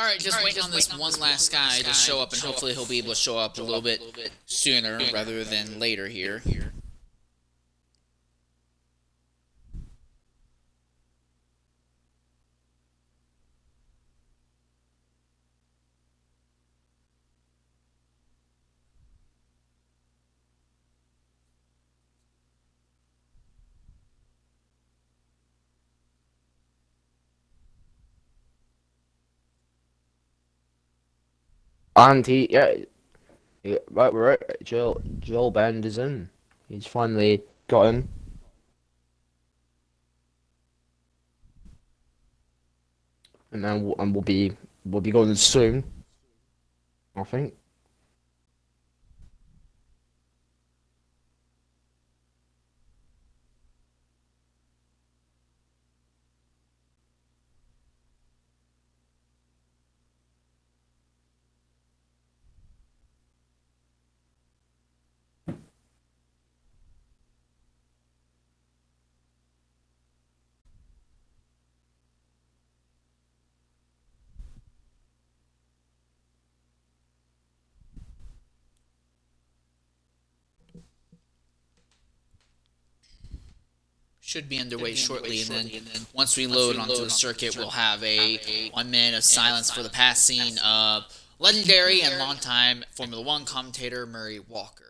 All right, just waiting on this one last guy to show up, and hopefully he'll be able to show up a little bit sooner rather than later here. And yeah, right. Joel Bend is in. He's finally got in, and then we'll be going soon, I think. Should be underway shortly, and then once we load onto the circuit, we'll have a 1 minute of silence for the passing of legendary and longtime Formula One commentator Murray Walker.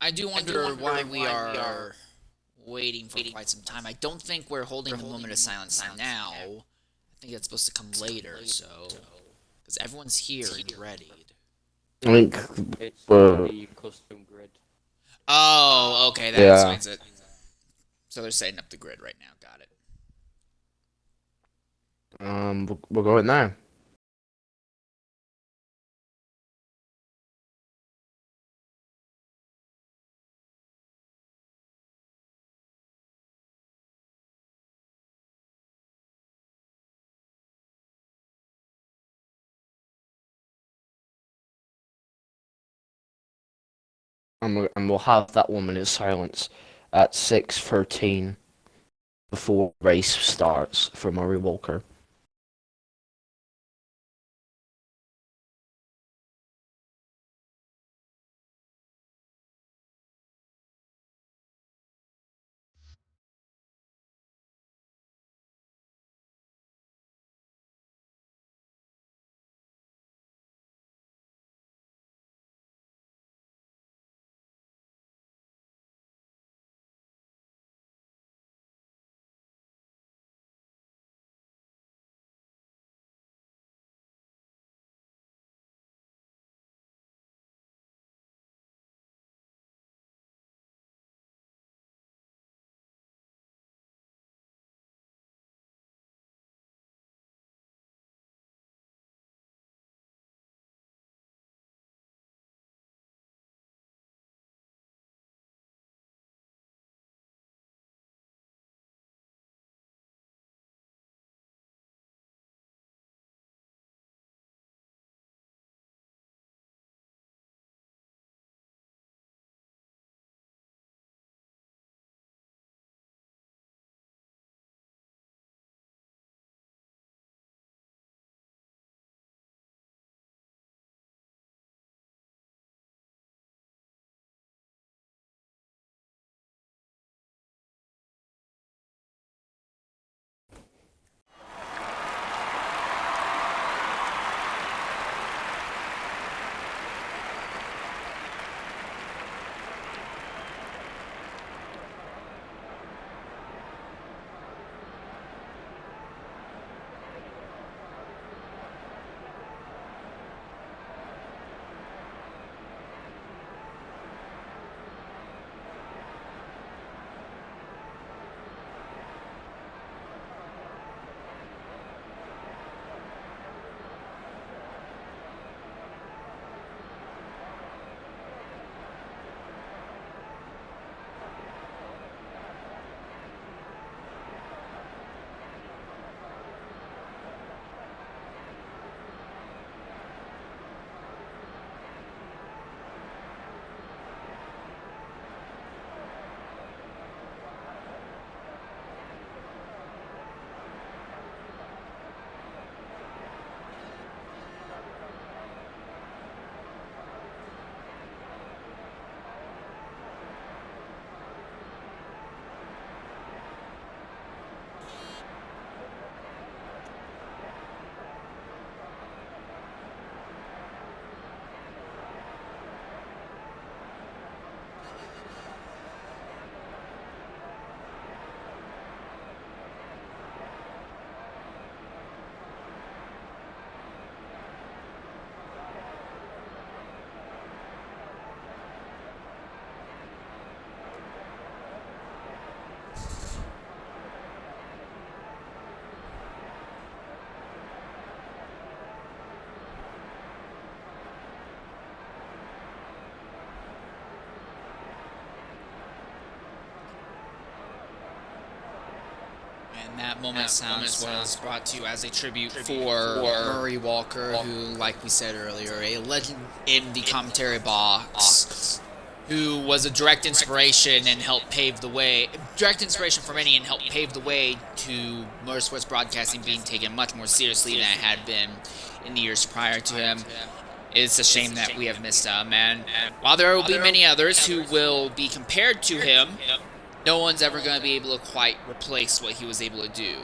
I do wonder why we are waiting for quite some time. I don't think we're holding the moment of silence now. I think that's supposed to come later, so because everyone's here and ready. I think, It's uh, the custom grid. Oh, okay, that Yeah. explains it. So they're setting up the grid right now. Got it. we'll go it now. And we'll have that 1 minute silence at 6:13 before race starts for Murray Walker. And that moment sounds was brought to you as a tribute for Murray Walker, who, like we said earlier, a legend in the commentary box, who was a direct inspiration and helped pave the way, direct inspiration for many and helped pave the way to motorsports broadcasting being taken much more seriously than it had been in the years prior to him. It's a shame that we have missed him, and while there will be many others who will be compared to him, no one's ever going to be able to quite replace what he was able to do.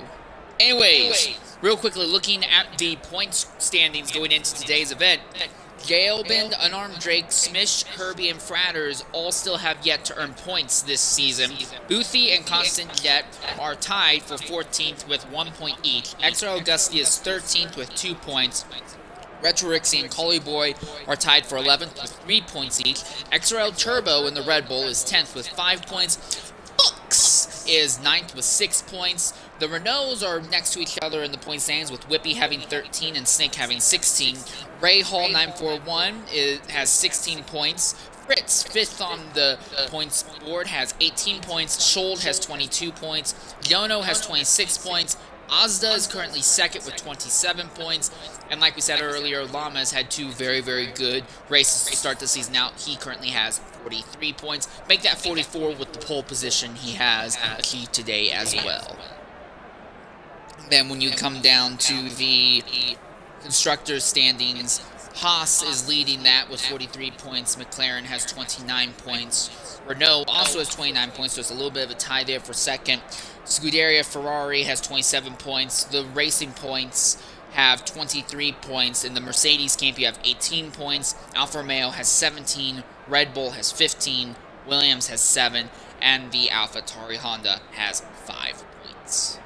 Anyways, real quickly, looking at the points standings going into today's event, J-Albin, Unarmed Drake, Smish, Herbie, and Fratters all still have yet to earn points this season. Boothy and Constant Jet are tied for 14th with 1 point each. XRL Gusty is 13th with 2 points. Retro Rixie and Collie Boy are tied for 11th with 3 points each. XRL Turbo in the Red Bull is 10th with 5 points. Books is 9th with 6 points. The Renaults are next to each other in the point standings, with Whippy having 13 and Snake having 16. Ray Hall 941 has 16 points. Fritz, 5th on the points board, has 18 points. Schold has 22 points. Yono has 26 points. Ozda is currently 2nd with 27 points. And like we said earlier, Llama's had 2 very, very good races to start the season out. He currently has 43 points. Make that 44 with the pole position he has achieved today as well. Then when you come down to the constructors standings, Haas is leading that with 43 points. McLaren has 29 points. Renault also has 29 points, so it's a little bit of a tie there for second. Scuderia Ferrari has 27 points. The Racing Points have 23 points. In the Mercedes camp, you have 18 points. Alfa Romeo has 17. Red Bull has 15. Williams has 7. And the AlphaTauri Honda has 5 points.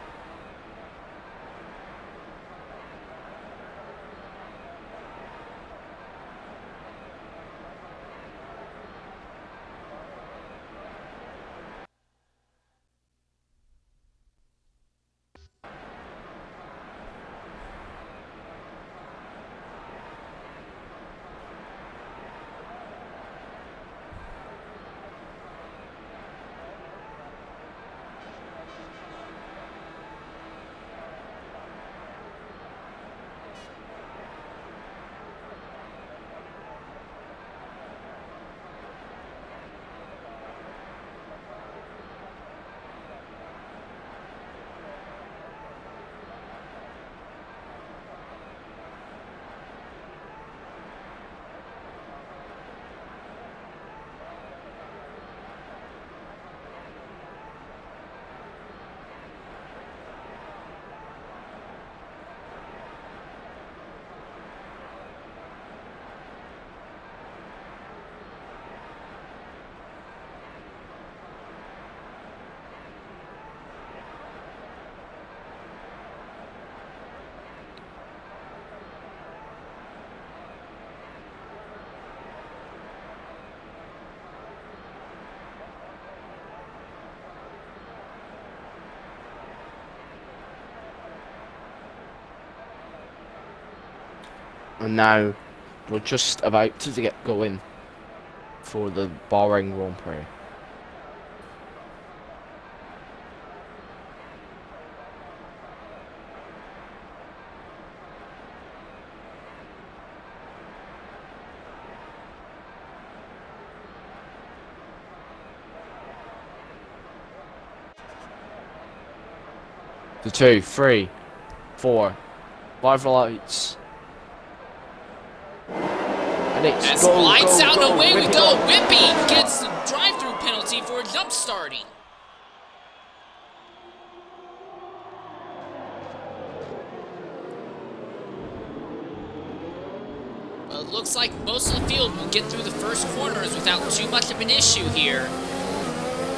And now we're just about to get going for the Bahrain Grand Prix. The 2, 3, 4, 5 lights. And it's go, lights go, out go, and away we Whippy. go. Whippy gets the drive-through penalty for jump starting. Well, it looks like most of the field will get through the first corners without too much of an issue here.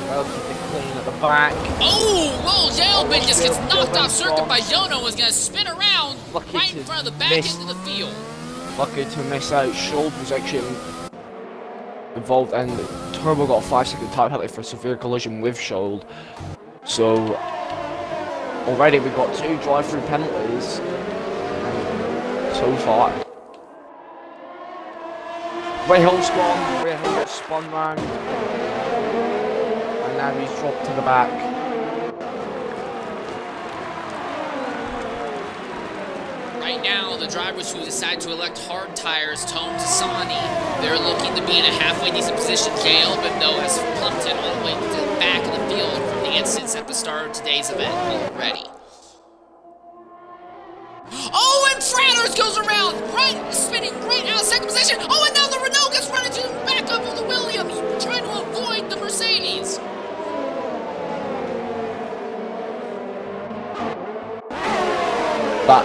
Relatively clean at the back. Oh, whoa, J-Albin just gets knocked off circuit strong. by Yono. Is going to spin around Lucky right to in front of the back miss. end of the field. Lucky to miss out. Schold was actually involved, and Turbo got a 5-second time penalty for severe collision with Schold. So already we've got 2 drive-through penalties so far. Rahil's gone. Rahil got spun round, and now he's dropped to the back. the drivers who decide to elect hard tires, Tone to Sani, they're looking to be in a halfway decent position. JL, but no, has plummeted all the way to the back of the field from the incidents at the start of today's event already. Oh, and Fratters goes around, spinning right out of second position. Oh, and now the Renault gets run into the backup of the Williams, trying to avoid the Mercedes. But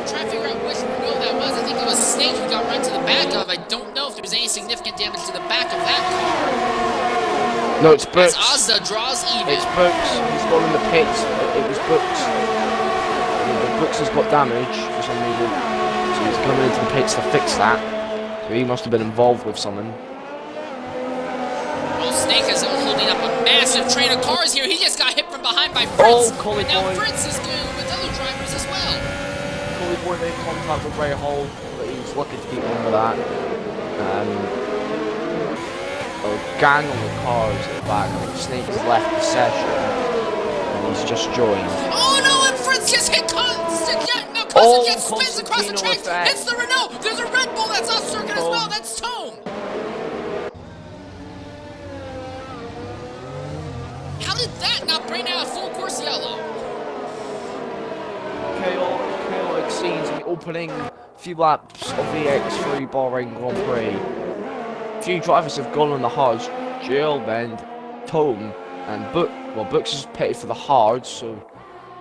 Trying to figure out which Renault that was. I think it was Snake who got run to the back of. I don't know if there's any significant damage to the back of that car. no, it's Brooks. As Azda draws even. It's Brooks. He's gone in the pits. It was Brooks. Brooks has got damage for some reason, so he's coming into the pits to fix that. So he must have been involved with something. Well, Snake is holding up a massive train of cars here. He just got hit from behind by Oh, Fritz. Collie and now Boy. Fritz is going with other drivers as well. Collie Boy made contact with Ray Hall, but he was lucky to keep on with that. A gang on the cars at the back. I think Snake has left the session, and he's just joined. Oh no, and Fritz gets hit constant. Now Oh, constant jet spins across the Constantino track. effect. It's the Renault. There's a Red Bull that's off circuit as well. That's Tone. How did that not bring out a full course yellow? Chaotic scenes in the opening few laps of the X3 Bahrain Grand Prix. Few drivers have gone on the hards. Jailbend, Tone, and Brooks is pitted for the hards, so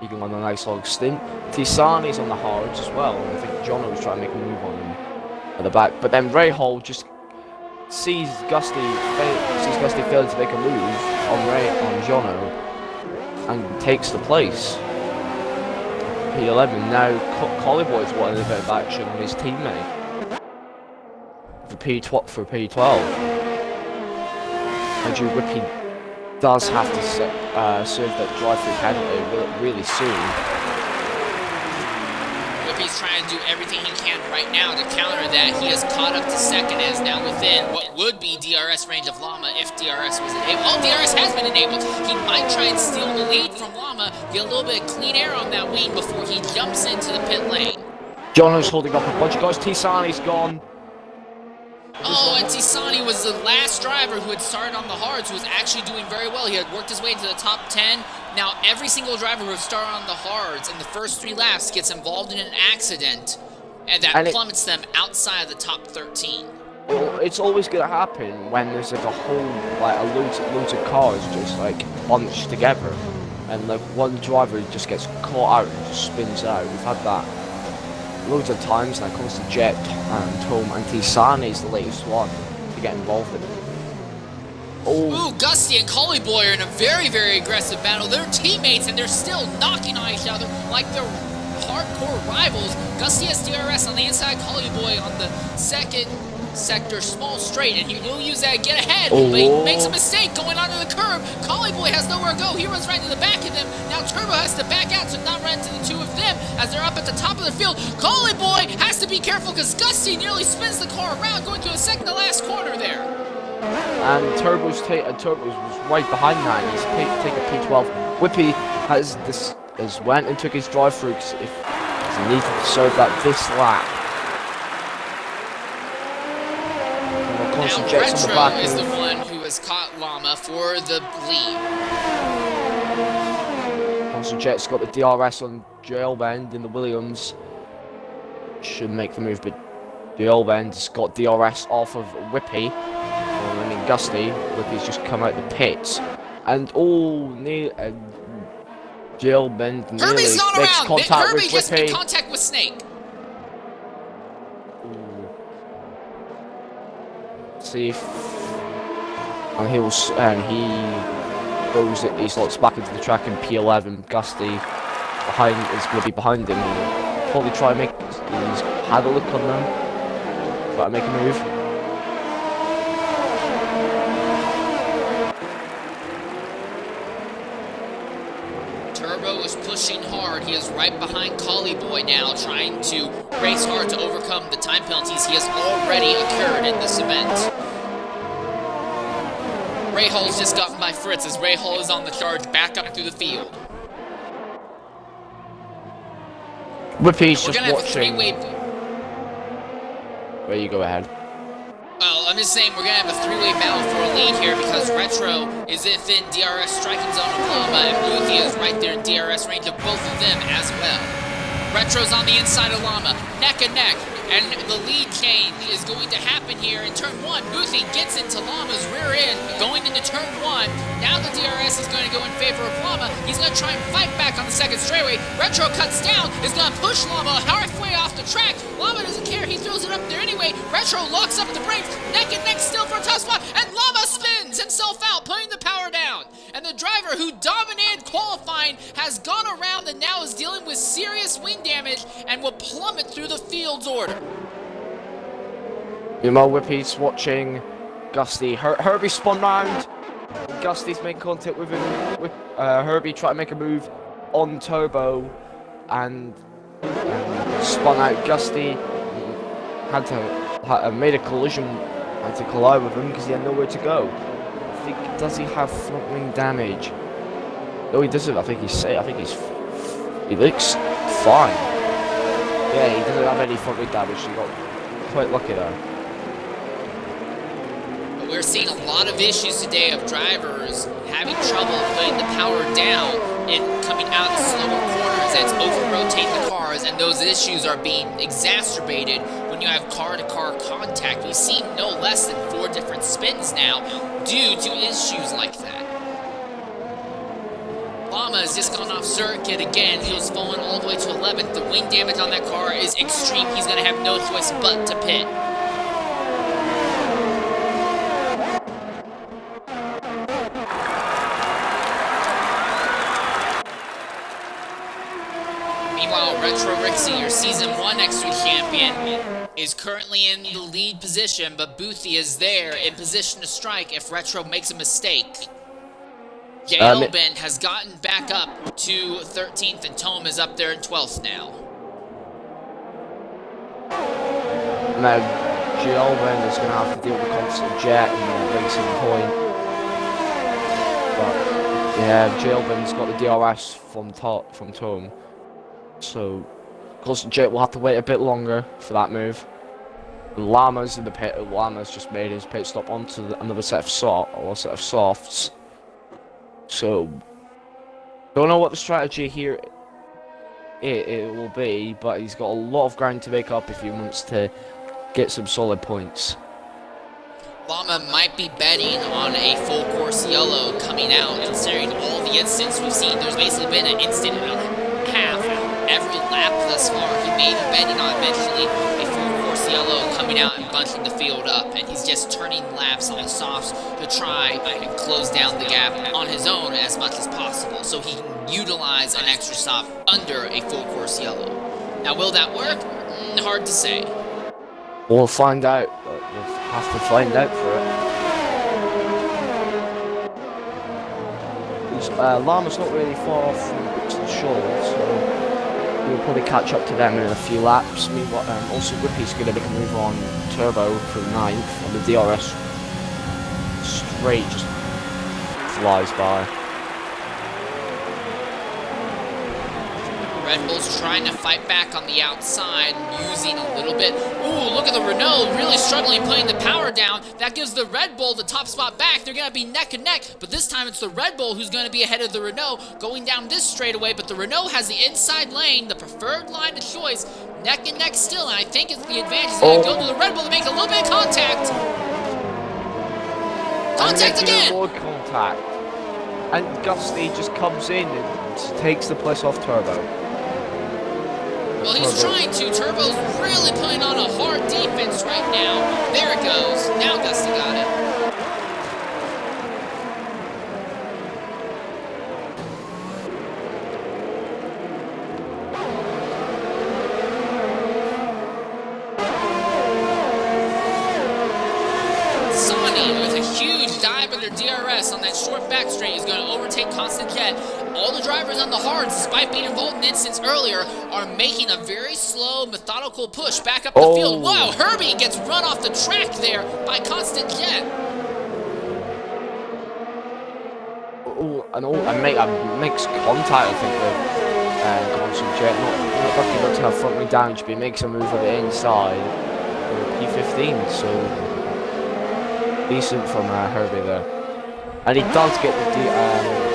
he can run a nice long stint. Tisani's on the hards as well, and I think Jono was trying to make a move on him at the back. But then Ray Hall just sees Gusty failing to make a move on Jono and takes the place. P11 now. Collie Boy's wanting a bit of action on his teammate for P12. Andrew Whippy does have to serve that drive-through penalty really soon. Whippy's trying to do everything he can right now to counter that. He has caught up to second and is now within what would be DRS range of Llama if DRS was enabled. Oh, DRS has been enabled. He might try and steal the lead from Llama, get a little bit of clean air on that wing before he jumps into the pit lane. Jono's holding up a bunch of guys. Tisani's gone. Oh, and Tisani was the last driver who had started on the hards, who was actually doing very well. He had worked his way into the top 10. Now, every single driver who has started on the hards in the first 3 laps gets involved in an accident, and that plummets them outside of the top 13. Well, it's always going to happen when there's like a whole, like loads of cars just like bunched together, and like one driver just gets caught out and just spins out. We've had that loads of times, and that comes to Jet and Tom, and Tisani is the latest one to get involved in it. Oh. Ooh, Gusty and Collie Boy are in a very, very aggressive battle. They're teammates, and they're still knocking on each other like they're hardcore rivals. Gusty has DRS on the inside, Collie Boy on the second sector, small straight, and he will use that to get ahead, but he makes a mistake going onto the curb. Collie Boy has nowhere to go. He runs right to the back of them. Now Turbo has to back out to not run into the two of them as they're up at the top of the field. Collie Boy has to be careful because Gusty nearly spins the car around, going to a second to last corner there. And Turbo's was right behind that. He's taken P12. Whippy has went and took his drive-through if he needed to serve that this lap. Now Retro is the one who has caught Llama for the lead. Jet's got the DRS on Jailbend in the Williams. Should make the move, but Jailbend's got DRS off of Whippy. I mean Gusty. Whippy's just come out the pits. And Jailbend nearly Herbie's not makes around. contact Herbie with just Whippy. made contact with Snake. See if he slots back into the track in P11. Gusty is going to be behind him. He'll probably try and he's had a look on them. Try to make a move. Turbo is pushing hard. He is right behind Collie Boy now, trying to race hard to overcome the time penalties he has already occurred in this event. Ray Hall's just gotten by Fritz as Ray Hall is on the charge back up through the field. Whippy's We're just gonna have a watching. three-way. Where you go ahead. Well, I'm just saying we're gonna have a three-way battle for a lead here because Retro is within DRS striking zone of Llama, and Luthia is right there in DRS range of both of them as well. Retro's on the inside of Llama, neck and neck, and the lead change is going to happen here in turn 1. Boothie gets into Llama's rear end, going into turn 1. Now the DRS is going to go in favor of Llama. He's going to try and fight back on the second straightaway. Retro cuts down, is going to push Llama halfway off the track. Llama doesn't care, he throws it up there anyway. Retro locks up the brakes, neck and neck still for a top spot, and Llama spins himself out, putting the power down. And the driver who dominated qualifying has gone around and now is dealing with serious wing damage and will plummet through the field's order. Meanwhile, Whippy's watching Gusty. Herbie spun round. Gusty's making contact with him. Herbie tried to make a move on turbo and spun out. Gusty made a collision, had to collide with him because he had nowhere to go. I think, does he have front wing damage? No, he doesn't. I think he's safe. He looks fine. Yeah, he doesn't have any front wing damage. He got quite lucky there. We're seeing a lot of issues today of drivers having trouble putting the power down and coming out of slower corners as over-rotate the cars, and those issues are being exacerbated when you have car-to-car contact. We've seen no less than 4 different spins now due to issues like that. Llama has just gone off circuit again. He was falling all the way to 11th. The wing damage on that car is extreme. He's going to have no choice but to pit. Meanwhile, Retro Rixie, your Season 1 X3 champion, is currently in the lead position, but Boothie is there in position to strike if Retro makes a mistake. J-Elben has gotten back up to 13th, and Tome is up there in 12th now. Now, J-Elben is going to have to deal with constant jet and the racing point. But, yeah, J-Elben's got the DRS from Tome. So, constant jet will have to wait a bit longer for that move. Llama's in the pit. Llama's just made his pit stop onto another set of softs. So, don't know what the strategy here it will be, but he's got a lot of ground to make up if he wants to get some solid points. Llama might be betting on a full course yellow coming out, considering all the incidents we've seen. There's basically been an instant and a half every lap thus far. He may be betting on eventually a full course yellow coming out and bunching the field up, and he's just turning laps on the softs to try and close down the gap on his own as much as possible, so he can utilize an extra stop under a full course yellow. Now, will that work? Hard to say. We'll find out, but we'll have to find out for it. Llama's not really far off from the Shoals, so we'll probably catch up to them in a few laps. Meanwhile, also Whippy's going to make a move on turbo for 9th, and the DRS straight just flies by. Red Bull's trying to fight back on the outside, using a little bit. Ooh, look at the Renault really struggling putting the power down. That gives the Red Bull the top spot back. They're going to be neck and neck, but this time it's the Red Bull who's going to be ahead of the Renault going down this straightaway, but the Renault has the inside lane, the preferred line of choice, neck and neck still, and I think it's the advantage is going to go to the Red Bull to make a little bit of contact. Contact again! More contact. And Gusty just comes in and takes the place off Turbo. Well, he's trying to. Turbo's really putting on a hard defense right now. There it goes. Now Gusty got it. Sonny, with a huge dive under DRS on that short back straight, is going to overtake Constant Jet. All the drivers on the hards, despite being involved in incidents earlier, are making a very slow, methodical push back up the field. Wow, Herbie gets run off the track there by Constant Jet. And makes contact, I think, with constant jet. Not lucky not to have front wing damage, but he makes a move on the inside with a P15, so decent from Herbie there. And he does get the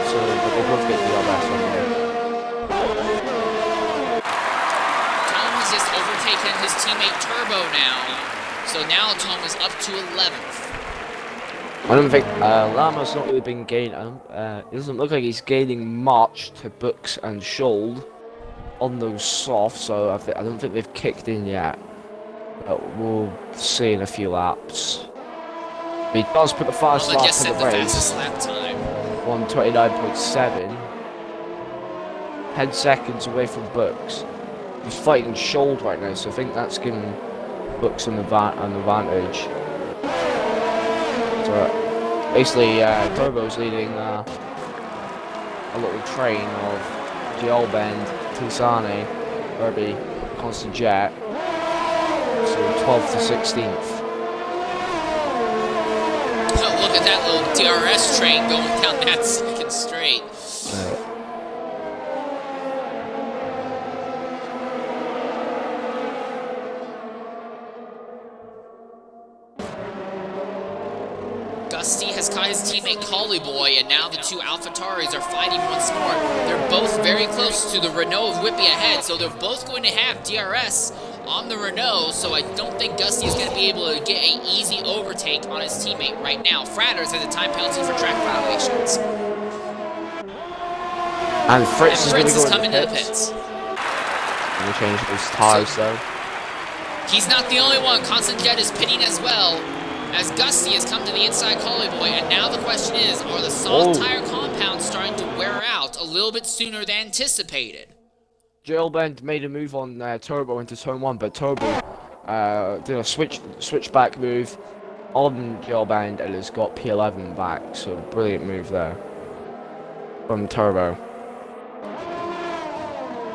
so but they both get DRS on there. Tom has just overtaken his teammate Turbo now, so now Tom is up to 11th. I don't think Lama's not really been gaining. It doesn't look like he's gaining much to Books and Schold on those softs, so I don't think they've kicked in yet. But we'll see in a few laps. He does put the fastest lap just in set the the race. fastest lap time. 1:29.7. 10 seconds away from Books. He's fighting Schold right now, so I think that's giving Books an advantage. So basically, Turbo's leading a little train of Gelbend, Tusani, Herbie, Constant Jet. So 12th to 16th. Oh, look at that little DRS train going down that second straight. Gusty has caught his teammate Collie and now the two AlphaTauris are fighting once more. They're both very close to the Renault of Whippy ahead, so they're both going to have DRS on the Renault, so I don't think Gusty is going to be able to get an easy overtake on his teammate right now. Fratters has a time penalty for track violations. And Fritz is going coming to the pits. Gonna change those tires though. He's not the only one. Constant Jet is pitting as well, as Gusty has come to the inside Collie and now the question is, are the soft tire compounds starting to wear out a little bit sooner than anticipated? Gelbend made a move on Turbo into turn 1, but Turbo did a switchback move on Gelbend and has got P11 back, so brilliant move there from Turbo.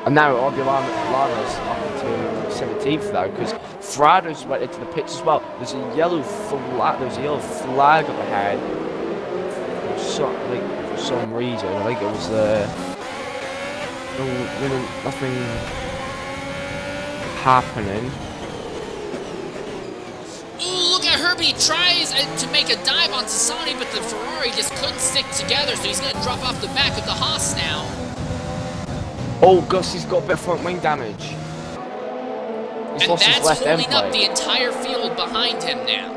And now Lana's up into 17th now, because Fradders went into the pits as well. There's a yellow flag up ahead for some reason. I think it was nothing happening. Ooh, look at Herbie. Tries to make a dive on Tassani, but the Ferrari just couldn't stick together, so he's going to drop off the back of the Haas now. Oh, Gusty's got a bit of front wing damage. He's lost his left end holding up the entire field behind him now.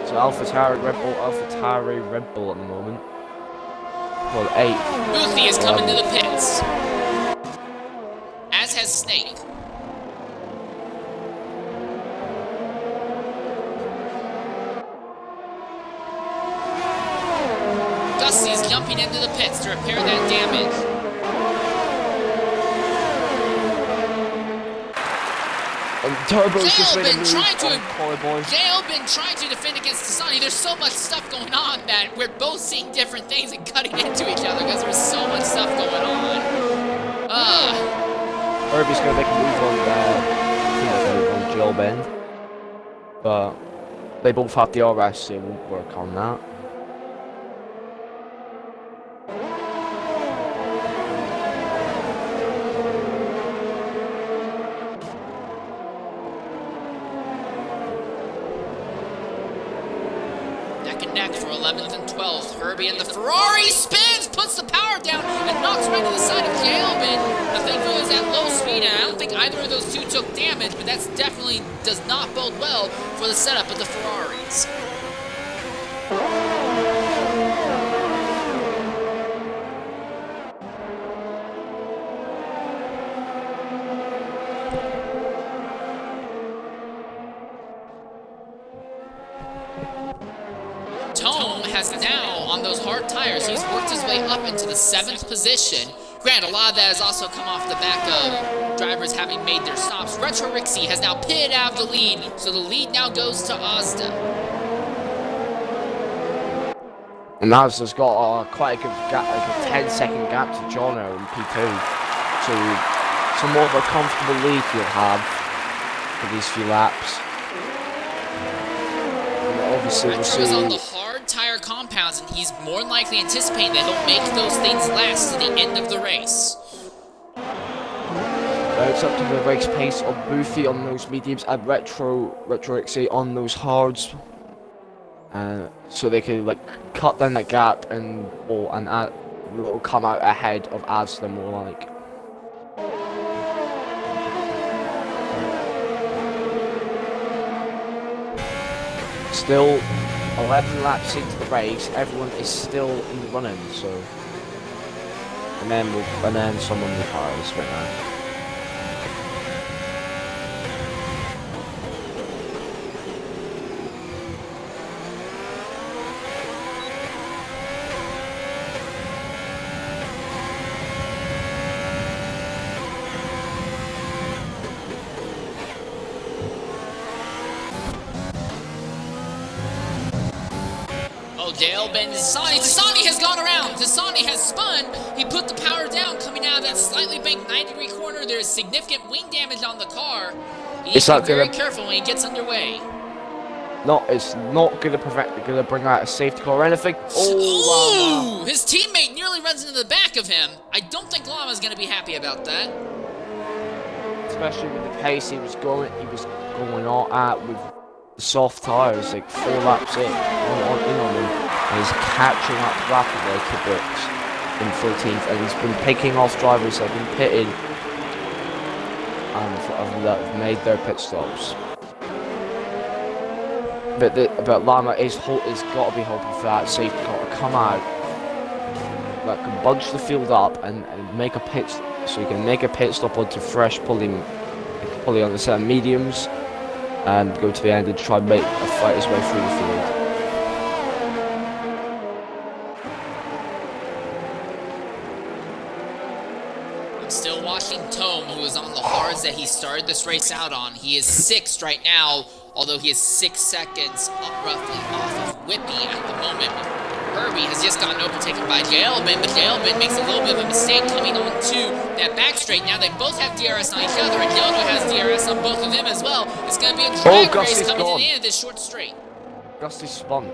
So AlphaTauri Red Bull at the moment. Well, 8th. Boothie is coming to the pits. As has Snake. Gusty is jumping into the pits to repair that damage. And Turbo's just made a move Gelbin trying to defend against Tassani. There's so much stuff going on that we're both seeing different things and cutting into each other because there's so much stuff going on. Herbie's gonna make a move on Gelbend, but they both have the RS, so we'll work on that. For 11th and 12th, Herbie and the Ferrari spins, puts the power down, and knocks right to the side of Gelbin. I think it was at low speed, and I don't think either of those two took damage, but that definitely does not bode well for the setup of the Ferraris. Tome has now, on those hard tires, he's worked his way up into the 7th position. Granted, a lot of that has also come off the back of drivers having made their stops. Retro Rixie has now pitted out of the lead, so the lead now goes to Ozda. And Ozda's got quite a good gap, like a 10-second gap to Jono in P2. So, some more of a comfortable lead he'll have for these few laps. And obviously, we'll see. On the hard doesn't, he's more than likely anticipating that he'll make those things last to the end of the race. It's up to the race pace of Boofy on those mediums and Retro XA on those hards. So they can like cut down that gap and will come out ahead of Asda more like. Still 11 laps into the race, everyone is still in the running, so and then someone retires right now. Jailbin, Tasani has gone around. Tasani has spun. He put the power down coming out of that slightly banked 90-degree corner. There is significant wing damage on the car. He needs to be very careful when he gets underway. No, it's not gonna bring out a safety car or anything. Oh, his teammate nearly runs into the back of him. I don't think Llama's gonna be happy about that. Especially with the pace he was going on at with the soft tires, like 4 laps in on them. And he's catching up rapidly to Brooks in 14th, and he's been picking off drivers that have been pitted and that have made their pit stops. But Lama is got to be hoping for that safety car to come out that can bunch the field up and make a pit, so he can make a pit stop onto fresh pulley on the set of mediums and go to the end and try and fight his way through the field. I'm still watching Tome, who is on the hards that he started this race out on. He is 6th right now, although he is 6 seconds roughly off of Whippy at the moment. Herbie has just gotten overtaken by Jailbin, but Jailbin makes a little bit of a mistake coming onto that back straight. Now they both have DRS on each other, and Yono has DRS on both of them as well. It's going to be a drag race coming to the end of this short straight. Gusty spun.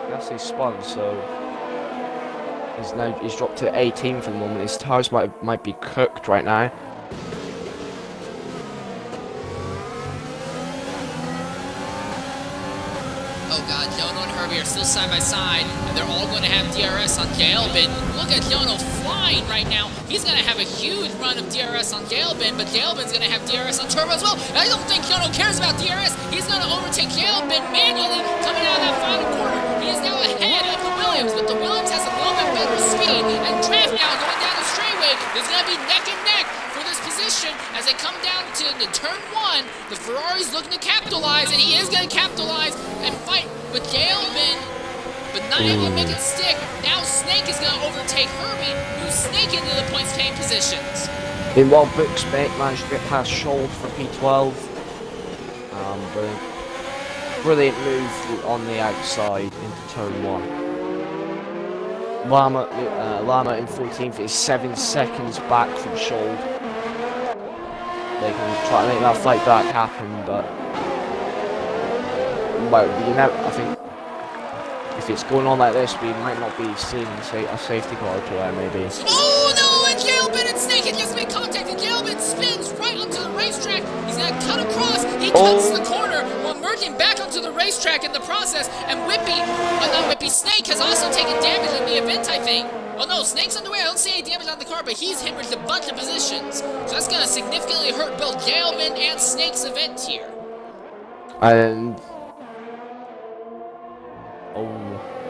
Gusty spun, so he's dropped to 18 for the moment. His tires might be cooked right now. Oh god, Yono and Herbie are still side by side, and they're all going to have DRS on Jailbin. Look at Yono flying right now. He's going to have a huge run of DRS on Jailbin, but Jailbin's going to have DRS on Turbo as well. I don't think Yono cares about DRS. He's going to overtake Jailbin manually coming out of that final corner. He is now ahead of the Williams, but the Williams has a little bit better speed, and Draft now going down the straightaway is going to be neck and neck for this position as they come down to the turn 1. The Ferrari's looking to capitalize, and he is going to capitalize and fight with Jailbin, but not able to make it stick. Now Snake is going to overtake Herbie, who's snaking into the points paying positions. Meanwhile, Brooks managed to get past Scholl for P12. Brilliant move on the outside into turn 1. Lama in 14th is 7 seconds back from Scholl. They can try to make that fight back happen, but I think if it's going on like this, we might not be seeing a safety car player, maybe. Oh no! And Jailbin and Snake had just made contact, and Jailbin spins right onto the racetrack. He's gonna cut across. He cuts the corner while merging back onto the racetrack in the process. And Snake has also taken damage in the event, I think. Oh no, Snake's on the way. I don't see any damage on the car, but he's hemorrhaged a bunch of positions. So that's gonna significantly hurt both Jailbin and Snake's event here. And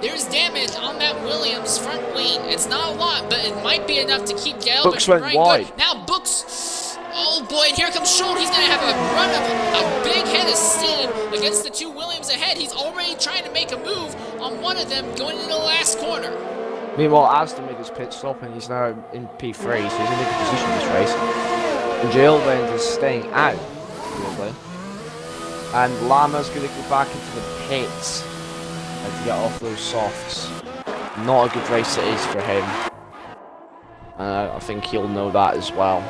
there's damage on that Williams front wing. It's not a lot, but it might be enough to keep Jailbin from running good. Now Books, oh boy, and here comes Scholl. He's going to have a run of a big head of steam against the 2 Williams ahead. He's already trying to make a move on one of them going into the last corner. Meanwhile, Aston made his pit stop and he's now in P3, so he's in a good position in this race. And Jailbin is staying out, probably. And Lama's going to go back into the pits to get off those softs. Not a good race it is for him. I think he'll know that as well.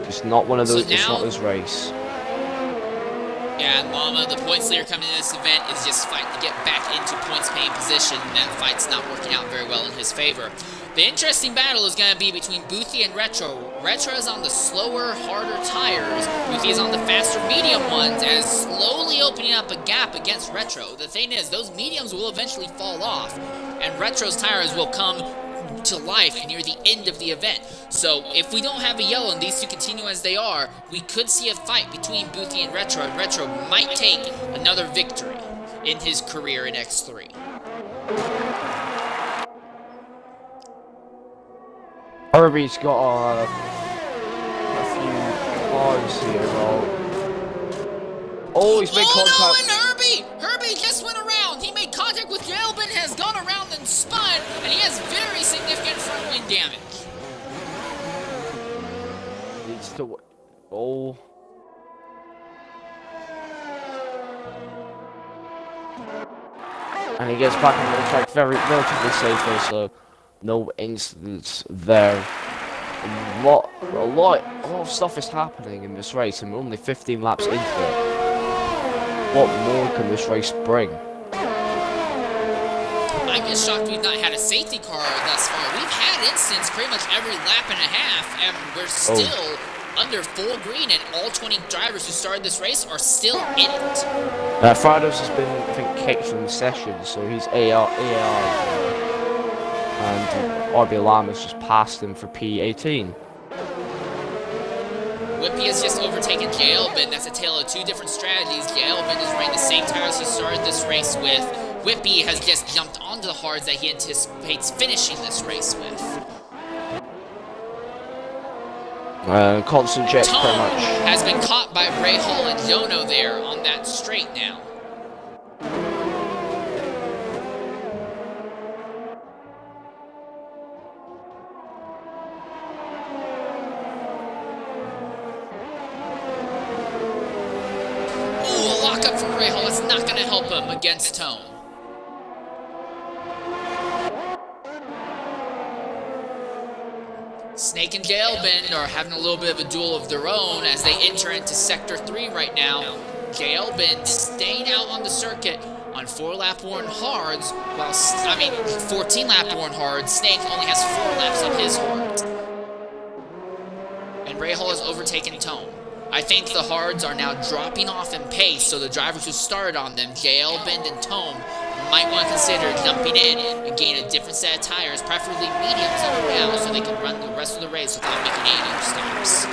It's not one of those. It's not his race. Yeah, and Llama, the points leader coming in this event, is just fighting to get back into points paying position. That fight's not working out very well in his favor. The interesting battle is going to be between Boothie and Retro. Retro is on the slower, harder tires. Boothie is on the faster, medium ones, and is slowly opening up a gap against Retro. The thing is, those mediums will eventually fall off, and Retro's tires will come to life near the end of the event. So if we don't have a yellow and these two continue as they are, we could see a fight between Boothie and Retro might take another victory in his career in X3. Herbie's got a few cars here, though. Oh, he's made contact. No, and Herbie just went around. He made contact with Galbin, has gone around and spun, and he has very significant front wing damage. Needs to. Oh. And he gets back on the track relatively safely, so no incidents there. A lot of stuff is happening in this race, and we're only 15 laps into it. What more can this race bring? I'm just shocked we've not had a safety car thus far. We've had incidents pretty much every lap and a half, and we're still under full green, and all 20 drivers who started this race are still in it. Frados has been, I think, kicked from the session, so he's AR. And RB Lama's just passed him for P18. Whippy has just overtaken Jalbin. That's a tale of two different strategies. Jalbin is running the same tires he started this race with. Whippy has just jumped onto the hards that he anticipates finishing this race with. Constant jets pretty much. Has been caught by Ray Hall and Jono there on that straight now. Ooh, a lockup from Ray Hall. It's not going to help him against Tone. Snake and Galbin are having a little bit of a duel of their own as they enter into Sector 3 right now. Galbin staying out on the circuit on 4-lap worn hards, while, 14-lap worn hards. Snake only has 4 laps of his hards. And Ray Hall has overtaken Tone. I think the hards are now dropping off in pace, so the drivers who started on them, Galbin and Tone, might want to consider jumping in and gain a different set of tires, preferably mediums now, so they can run the rest of the race without making any stops.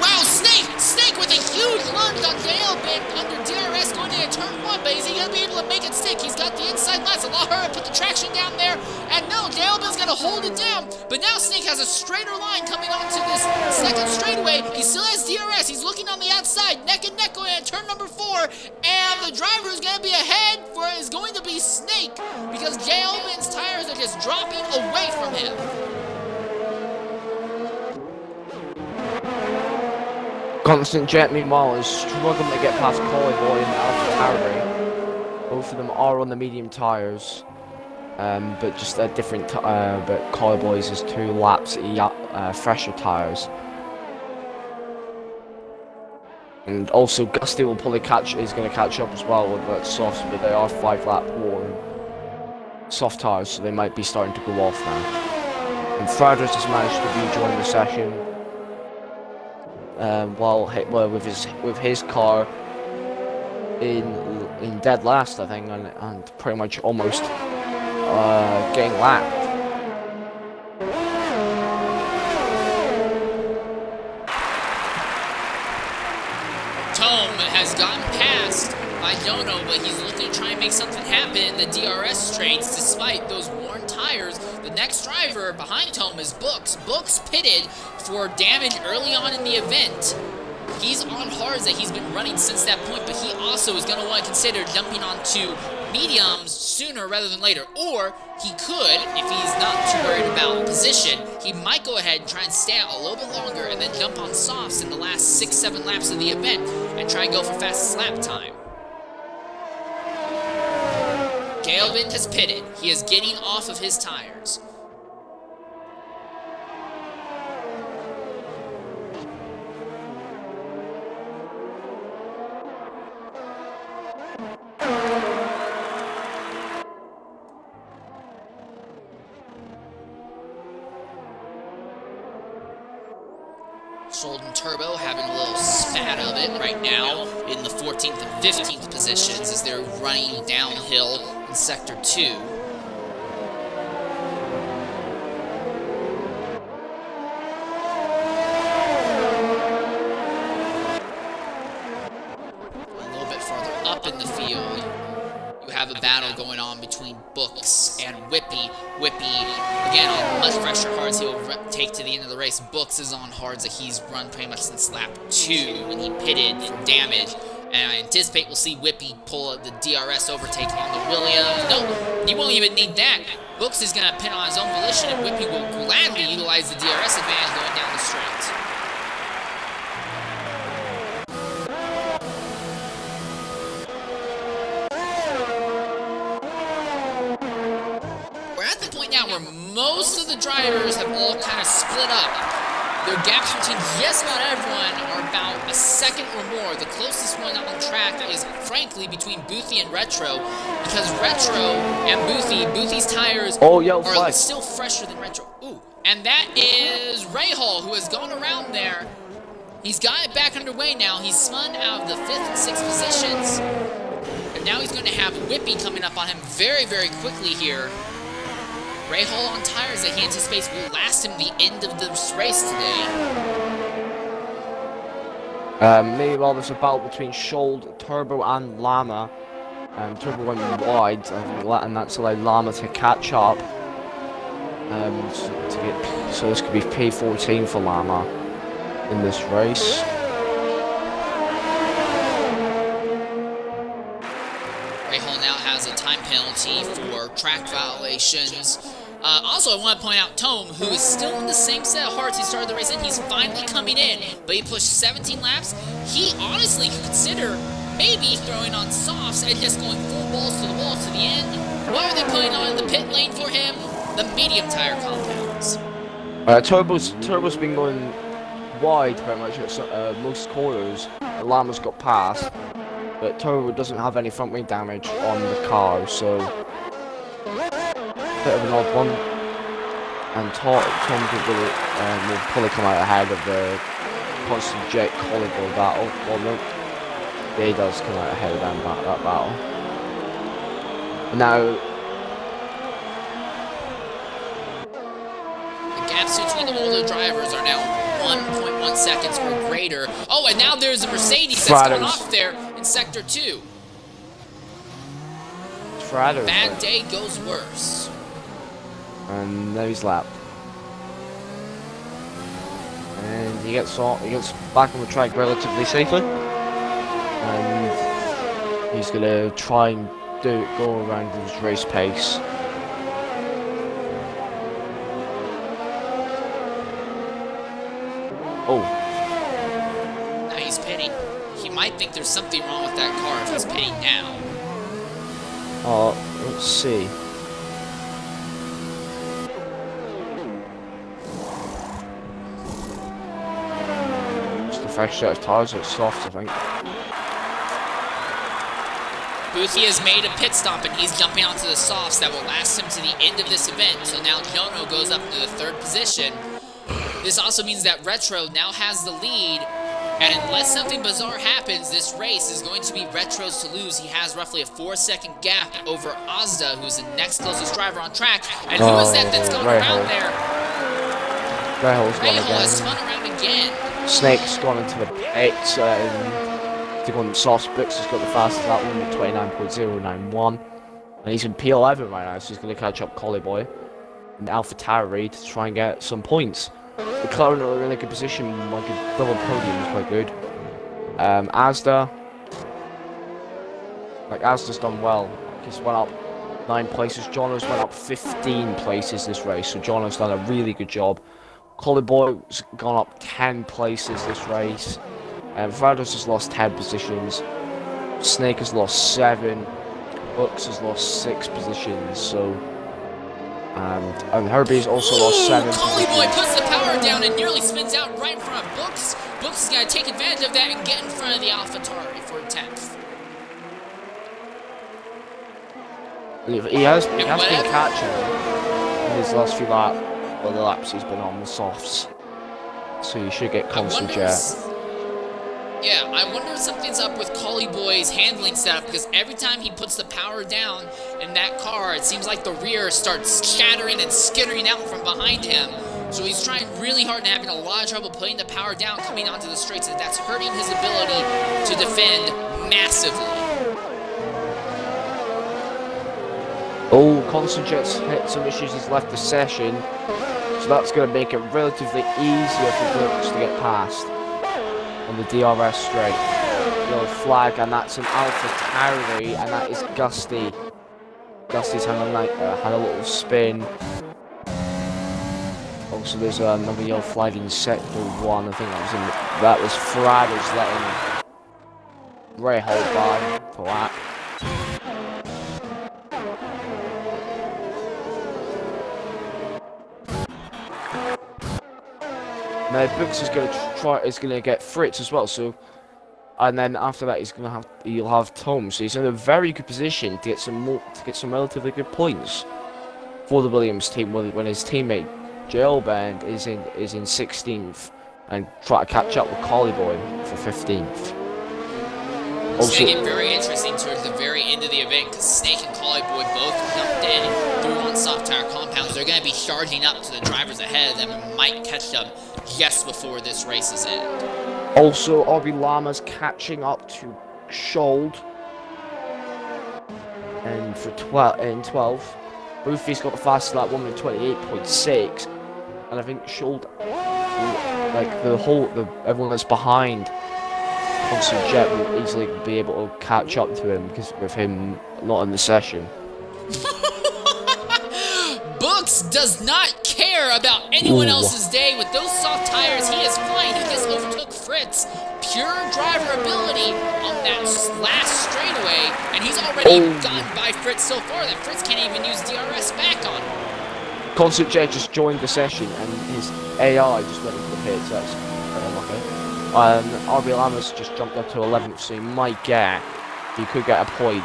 Wow, Snake with a huge lunge on Galbin under DRS going into turn 1, but is he going to be able to make it stick? He's got the inside lines, allow her to put the traction down there, and no, Galbin's going to hold it down, but now Snake has a straighter line coming onto this second straightaway. He still has DRS, he's looking on the outside, neck and neck going into turn number 4, and the driver who's going to be ahead is going to be Snake, because Galbin's tires are just dropping away from him. Constant Jet, meanwhile, is struggling to get past Collie Boy and Alpha. Both of them are on the medium tires, but just a different. But Collie Boy's is 2 laps fresher tires. And also, Gusty will probably is going to catch up as well with that soft, but they are 5-lap worn soft tires, so they might be starting to go off now. And Frederick has managed to rejoin the session. With his car in dead last, I think, and pretty much almost getting lapped. Tome has gotten past by Jono, but he's looking to try and make something happen in the DRS straights despite those worn tires. The next driver behind Tome is Books. Books pitted for damage early on in the event. He's on hards that he's been running since that point, but he also is going to want to consider jumping onto mediums sooner rather than later. Or he could, if he's not too worried about position, he might go ahead and try and stay out a little bit longer and then jump on softs in the last 6-7 laps of the event and try and go for fastest lap time. Galvin has pitted. He is getting off of his tires. Sheldon Turbo having a little spat of it right now in the 14th and 15th positions as they're running downhill in Sector 2. Up in the field, you have a battle going on between Books and Whippy. Whippy, again, on much fresher hards, he'll take to the end of the race. Books is on hards that he's run pretty much since lap 2 when he pitted for damage. And I anticipate we'll see Whippy pull the DRS overtake on the Williams. No, he won't even need that. Books is going to pin on his own volition, and Whippy will gladly utilize the DRS advantage going down the straight. Where most of the drivers have all kind of split up. Their gaps between just about everyone are about a second or more. The closest one on track is, frankly, between Boothie and Retro, because Retro and Boothy's tires are still fresher than Retro. Ooh, and that is Rahal, who has gone around there. He's got it back underway now. He's spun out of the 5th and 6th positions, and now he's going to have Whippy coming up on him very, very quickly here. Rahal on tires that he anticipates will last him the end of this race today. Meanwhile, there's a battle between Schold, Turbo, and Llama. Turbo went wide, and that's allowed Llama to catch up. So this could be P14 for Llama in this race. Rahal now has a time penalty for track violations. Also, I want to point out Tome, who is still in the same set of hearts he started the race in. He's finally coming in, but he pushed 17 laps. He honestly could consider maybe throwing on softs and just going full balls to the wall to the end. What are they putting on in the pit lane for him? The medium tire compounds. Turbo's been going wide pretty much at most corners. Llama's got past, but Turbo doesn't have any front wing damage on the car, so bit of an odd one. And Tom will probably come out ahead of the constant jet Collibo battle. Well, no, yeah, he does come out ahead of that battle. And now the gaps between the older drivers are now 1.1 seconds or greater. Oh, and now there's a Mercedes that's gone off there in Sector 2. Bad day goes worse. And now he's lapped. And he gets back on the track relatively safely. And he's gonna try and go around his race pace. Oh. Now he's pitting. He might think there's something wrong with that car if he's pitting now. Let's see. Just a fresh set of tires, it's soft, I think. Boothie has made a pit stop and he's jumping onto the softs that will last him to the end of this event. So now Jono goes up into the 3rd position. This also means that Retro now has the lead. And unless something bizarre happens, this race is going to be Retro's to lose. He has roughly a 4-second gap over Ozda, who's the next closest driver on track. And who is that that's gone around there? Rahal has spun around again. Snake's gone into the pits. To go on the soft books, he's got the fastest lap one at 29.091. And he's in P11 right now, so he's going to catch up Collie Boy and AlphaTauri to try and get some points. The car in a really good position, like a double podium is quite good. Asda's done well. He's went up 9 places. Jono's went up 15 places this race, so Jono's done a really good job. Collie Boy's gone up 10 places this race. Vados has lost 10 positions. Snake has lost 7. Books has lost 6 positions, so... And Herbie's also lost 7 Collie Boy puts the power down and nearly spins out right in front of Books. Books is going to take advantage of that and get in front of the AlphaTauri for 10th. He has been catching in his last few laps he's been on the softs. so you should get I constant wonder. jet. Yeah, I wonder if something's up with Collie Boy's handling setup, because every time he puts the power down in that car, it seems like the rear starts shattering and skittering out from behind him. So he's trying really hard and having a lot of trouble putting the power down coming onto the straights, and that's hurting his ability to defend massively. Oh, constant jet's hit some issues, he's left the session, so that's going to make it relatively easier for Brooks to get past on the DRS straight. Yellow flag, and that's an Alpha Tauri, and that is Gusty. Gusty's had a little spin. Also, there's another yellow flag in sector 1. I think that was Fradders letting Ray hold by for that. Now Brooks is going to get Fritz as well. So, and then after that he'll have Tom. So he's in a very good position to get some relatively good points for the Williams team when his teammate Jailband is in 16th and try to catch up with Collie Boy for 15th. It's going to get very interesting towards the very end of the event, because Snake and Collie Boy both jumped in through on soft tire compounds. They're going to be charging up to the drivers ahead of them and might catch them just before this race's end. Also, Obi Lama's catching up to Schold, and for 12. Boofy's got the fastest lap, 1:28.6, and I think Schold, like everyone that's behind Constant Jet will easily be able to catch up to him because with him not in the session. Books does not care about anyone else's day. With those soft tires, he is flying. He just overtook Fritz. Pure driver ability on that last straightaway, and he's already gotten by Fritz so far that Fritz can't even use DRS back on him. Constant Jet just joined the session, and his AI just went into the pits. That's very unlucky. RB Lamas just jumped up to 11th, so he could get a point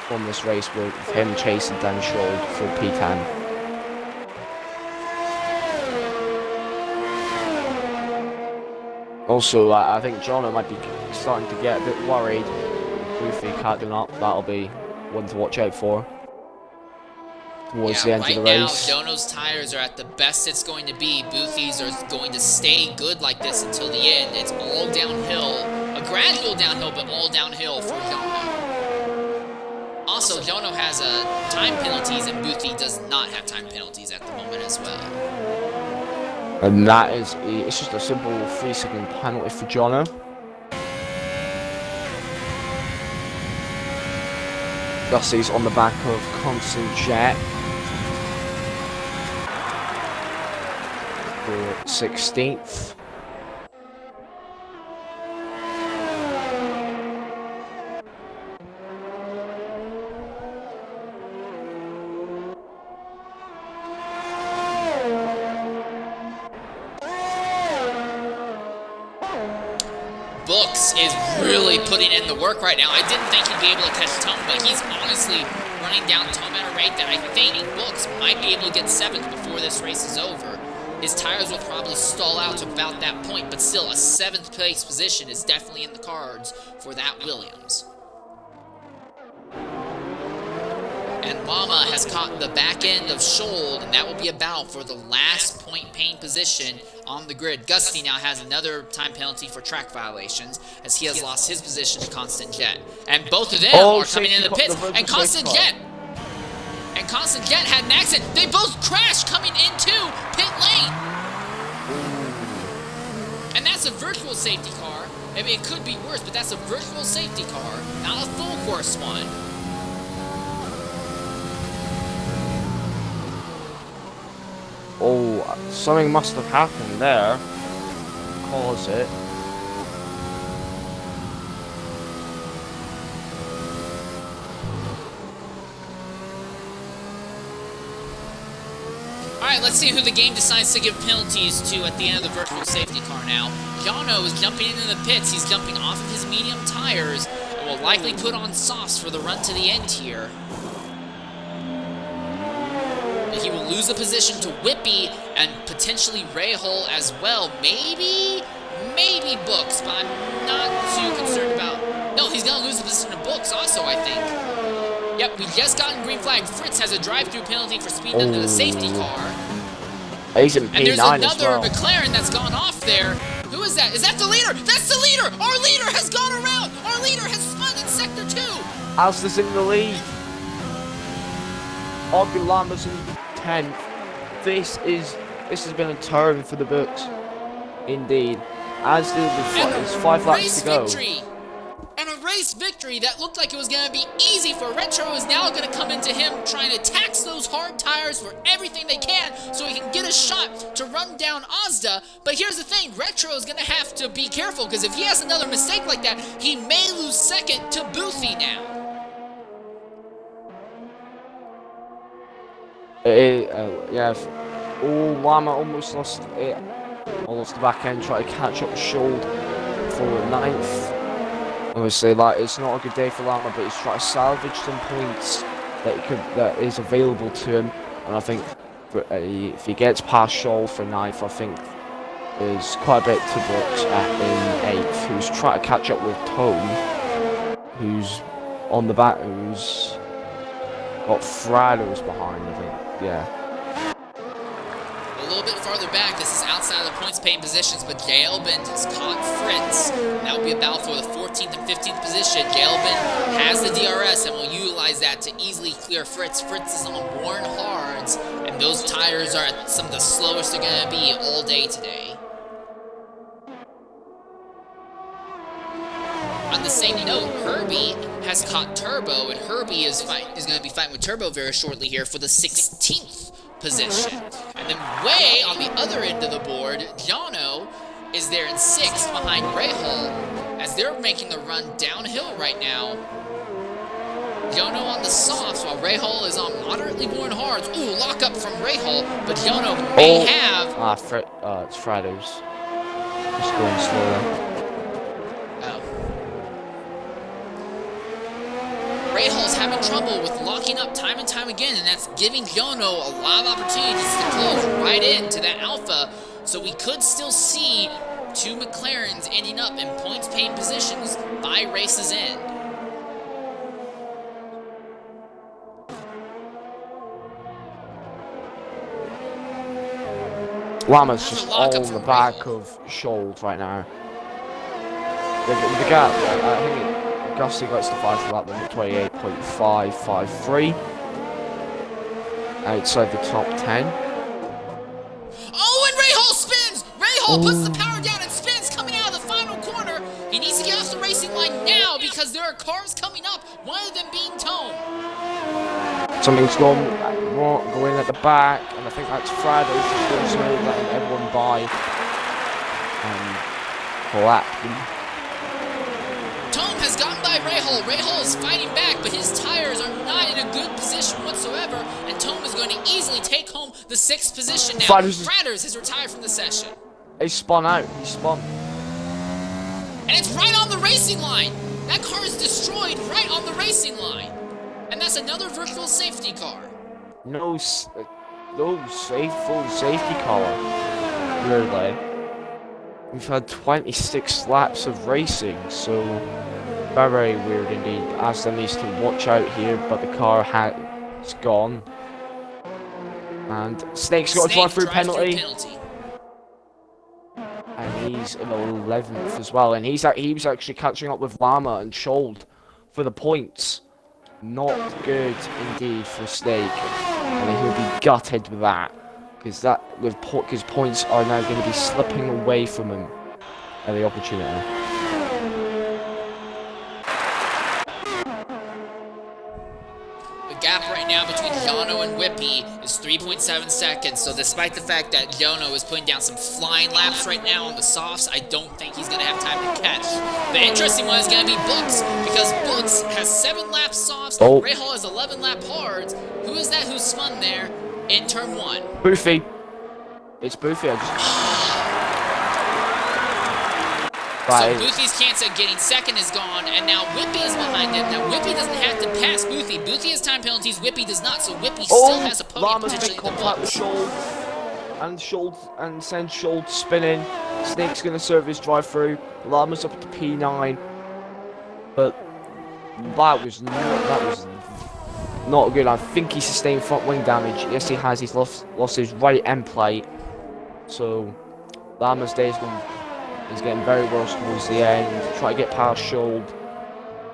from this race with him chasing Dan Schold for P10. Also, I think Jono might be starting to get a bit worried. If he can't do up, that'll be one to watch out for towards the end of the race. Right now, Jono's tires are at the best it's going to be. Boothy's are going to stay good like this until the end. It's all downhill. A gradual downhill, but all downhill for Jono. Also, Jono has time penalties, and Boothy does not have time penalties at the moment as well. And it's just a simple 3-second penalty for Jono. Gusty's on the back of Constant Jet for 16th. Books is really putting in the work right now. I didn't think he'd be able to catch Tome, but he's honestly running down Tome at a rate that I think Books might be able to get 7th before this race is over. His tires will probably stall out to about that point, but still a 7th place position is definitely in the cards for that Williams. And Lama has caught the back end of Schold, and that will be a battle for the last point paying position on the grid. Gusty now has another time penalty for track violations, as he has lost his position to Constant Jet. And both of them are coming into the pits, and Constant Jet had an accident. They both crashed coming into pit lane. And that's a virtual safety car. I mean, it could be worse, but that's a virtual safety car, not a full course one. Oh, something must have happened there. Cause it. Alright, let's see who the game decides to give penalties to at the end of the virtual safety car now. Jono is jumping into the pits. He's jumping off of his medium tires and will likely put on softs for the run to the end here. he will lose the position to Whippy and potentially Rahal as well. Maybe Books, but I'm not too concerned about... No, he's going to lose the position to Books also, I think. Yep, we just gotten green flag. Fritz has a drive-through penalty for speeding under the safety car. He's in P9 and there's as another well. McLaren that's gone off there. Who is that? Is that the leader? That's the leader! Our leader has gone around! Our leader has spun in Sector 2! Asda's in the lead. Oddly Lambers in 10th. This has been a turn for the books. Indeed. Asda with 5 laps to go. Victory. And a race victory that looked like it was going to be easy for Retro is now going to come into him trying to tax those hard tires for everything they can so he can get a shot to run down Asda. But here's the thing, Retro is going to have to be careful because if he has another mistake like that, he may lose second to Boothie now. Lama almost lost it. Almost the back end, trying to catch up with Schold for 9th. Obviously, like, it's not a good day for Lama, but he's trying to salvage some points that is available to him. And I think if he gets past Schold for 9th, I think there's quite a bit to Brooks in 8th, who's trying to catch up with Tone, who's on the back, who's got Frados behind, I think. Yeah. A little bit farther back, this is outside of the points paying positions, but Jalbin has caught Fritz. That will be a battle for the 14th and 15th position. Jalbin has the DRS and will utilize that to easily clear Fritz. Fritz is on worn hards, and those tires are at some of the slowest they're going to be all day today. On the same note, Herbie has caught Turbo, and Herbie is going to be fighting with Turbo very shortly here for the 16th position. And then way on the other end of the board, Jono is there in 6th behind Rahal as they're making the run downhill right now. Jono on the softs while Rahal is on moderately worn hards. Ooh, lock up from Rahal, but Jono may have... It's Frados. Just going slower. Rahal's having trouble with locking up time and time again, and that's giving Jono a lot of opportunities to close right into that Alpha. So we could still see 2 McLarens ending up in points-paying positions by race's end. Lama's just all in the back of Schold right now. The gap, I think Gussie gets the 5 lap limit, 28.553. Outside the top 10. Oh, and Rahal spins! Rahal puts the power down and spins coming out of the final corner. He needs to get off the racing line now because there are cars coming up, one of them being Tone. Something's going at the back, and I think that's Frados just going to letting everyone by lap. Tome has gotten by Rahal. Rahal is fighting back, but his tires are not in a good position whatsoever, and Tome is going to easily take home the 6th position now. Fratters has retired from the session. He spun out. He spun. And it's right on the racing line. That car is destroyed right on the racing line. And that's another virtual safety car. No full safety car. Really. We've had 26 laps of racing, so very weird indeed. Asda needs to watch out here, but the car has gone. And Snake's got a drive-through penalty. And he's in 11th as well. And he was actually catching up with Lama and Schold for the points. Not good indeed for Snake. And he'll be gutted with that. Because points are now going to be slipping away from him at the opportunity. The gap right now between Jono and Whippy is 3.7 seconds, so despite the fact that Jono is putting down some flying laps right now on the softs, I don't think he's going to have time to catch. The interesting one is going to be Books, because Books has 7 lap softs, Rahal has 11 lap hards. Who is that who spun there in turn 1? Boofy. It's Boofy. So Boothie's chance at getting second is gone, and now Whippy is behind him. Now Whippy doesn't have to pass Boothie. Boothie has time penalties, Whippy does not, so Whippy still has a podium potentially in the books. And sends Schultz spinning. Snake's gonna serve his drive-through. Llama's up to P9, but that was not good. I think he sustained front wing damage. Yes, he has. He's lost his right end plate. So Llama's day is getting very worse towards the end. Try to get past Schultz.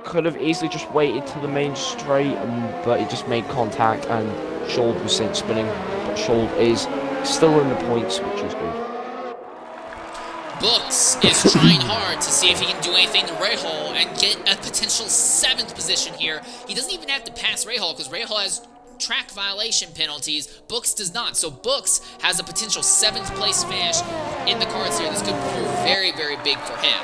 Could have easily just waited to the main straight, but he just made contact, and Schultz was sent spinning. But Schultz is still in the points, which is good. Books is trying hard to see if he can do anything to Rahal and get a potential 7th position here. He doesn't even have to pass Rahal because Rahal has track violation penalties. Books does not. So Books has a potential 7th place finish in the cards here. This could prove very, very big for him.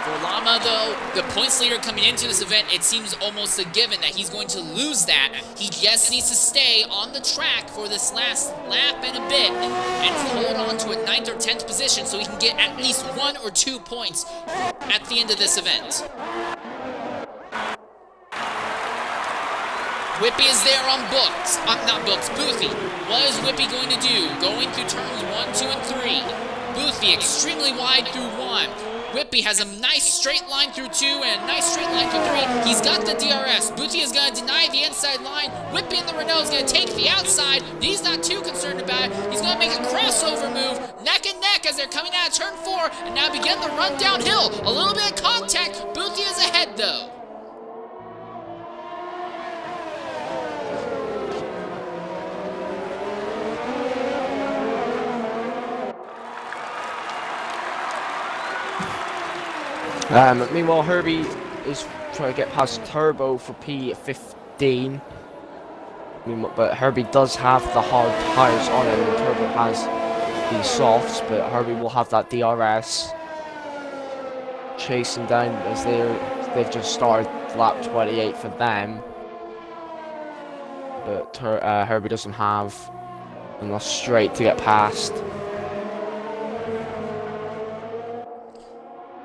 For Llama, though, the points leader coming into this event, it seems almost a given that he's going to lose that. He just needs to stay on the track for this last lap and a bit and hold on to a 9th or 10th position so he can get at least 1 or 2 points at the end of this event. Whippy is there on Books. Not Books, Boothie. What is Whippy going to do? Going through turns 1, 2, and 3. Boothie extremely wide through 1. Whippy has a nice straight line through 2 and a nice straight line through 3. He's got the DRS. Boothie is going to deny the inside line. Whippy in the Renault is going to take the outside. He's not too concerned about it. He's going to make a crossover move, neck and neck as they're coming out of turn 4 and now begin the run downhill. A little bit of contact. Boothie is ahead though. Meanwhile, Herbie is trying to get past Turbo for P15. But Herbie does have the hard tires on him, and Turbo has the softs, but Herbie will have that DRS. Chasing down as they've just started lap 28 for them. But Herbie doesn't have enough straight to get past.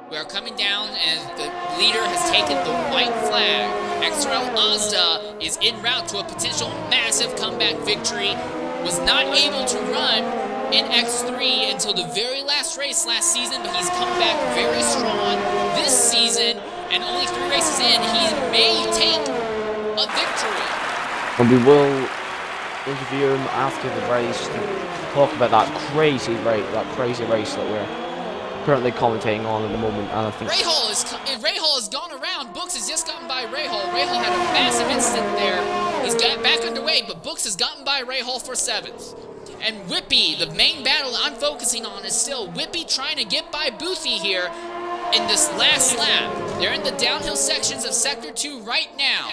We are coming down and the leader has taken the white flag. XRL Mazda is en route to a potential massive comeback victory. Was not able to run in X3 until the very last race last season, but he's come back very strong this season, and only 3 races in, he may take a victory. And we will interview him after the race to talk about that crazy race that we're currently commentating on at the moment, and I think Rahal has gone around. Books has just gotten by Rahal. Rahal had a massive incident there. He's got back underway, but Books has gotten by Rahal for 7th. And Whippy, the main battle I'm focusing on is still Whippy trying to get by Boothie here in this last lap. They're in the downhill sections of Sector 2 right now.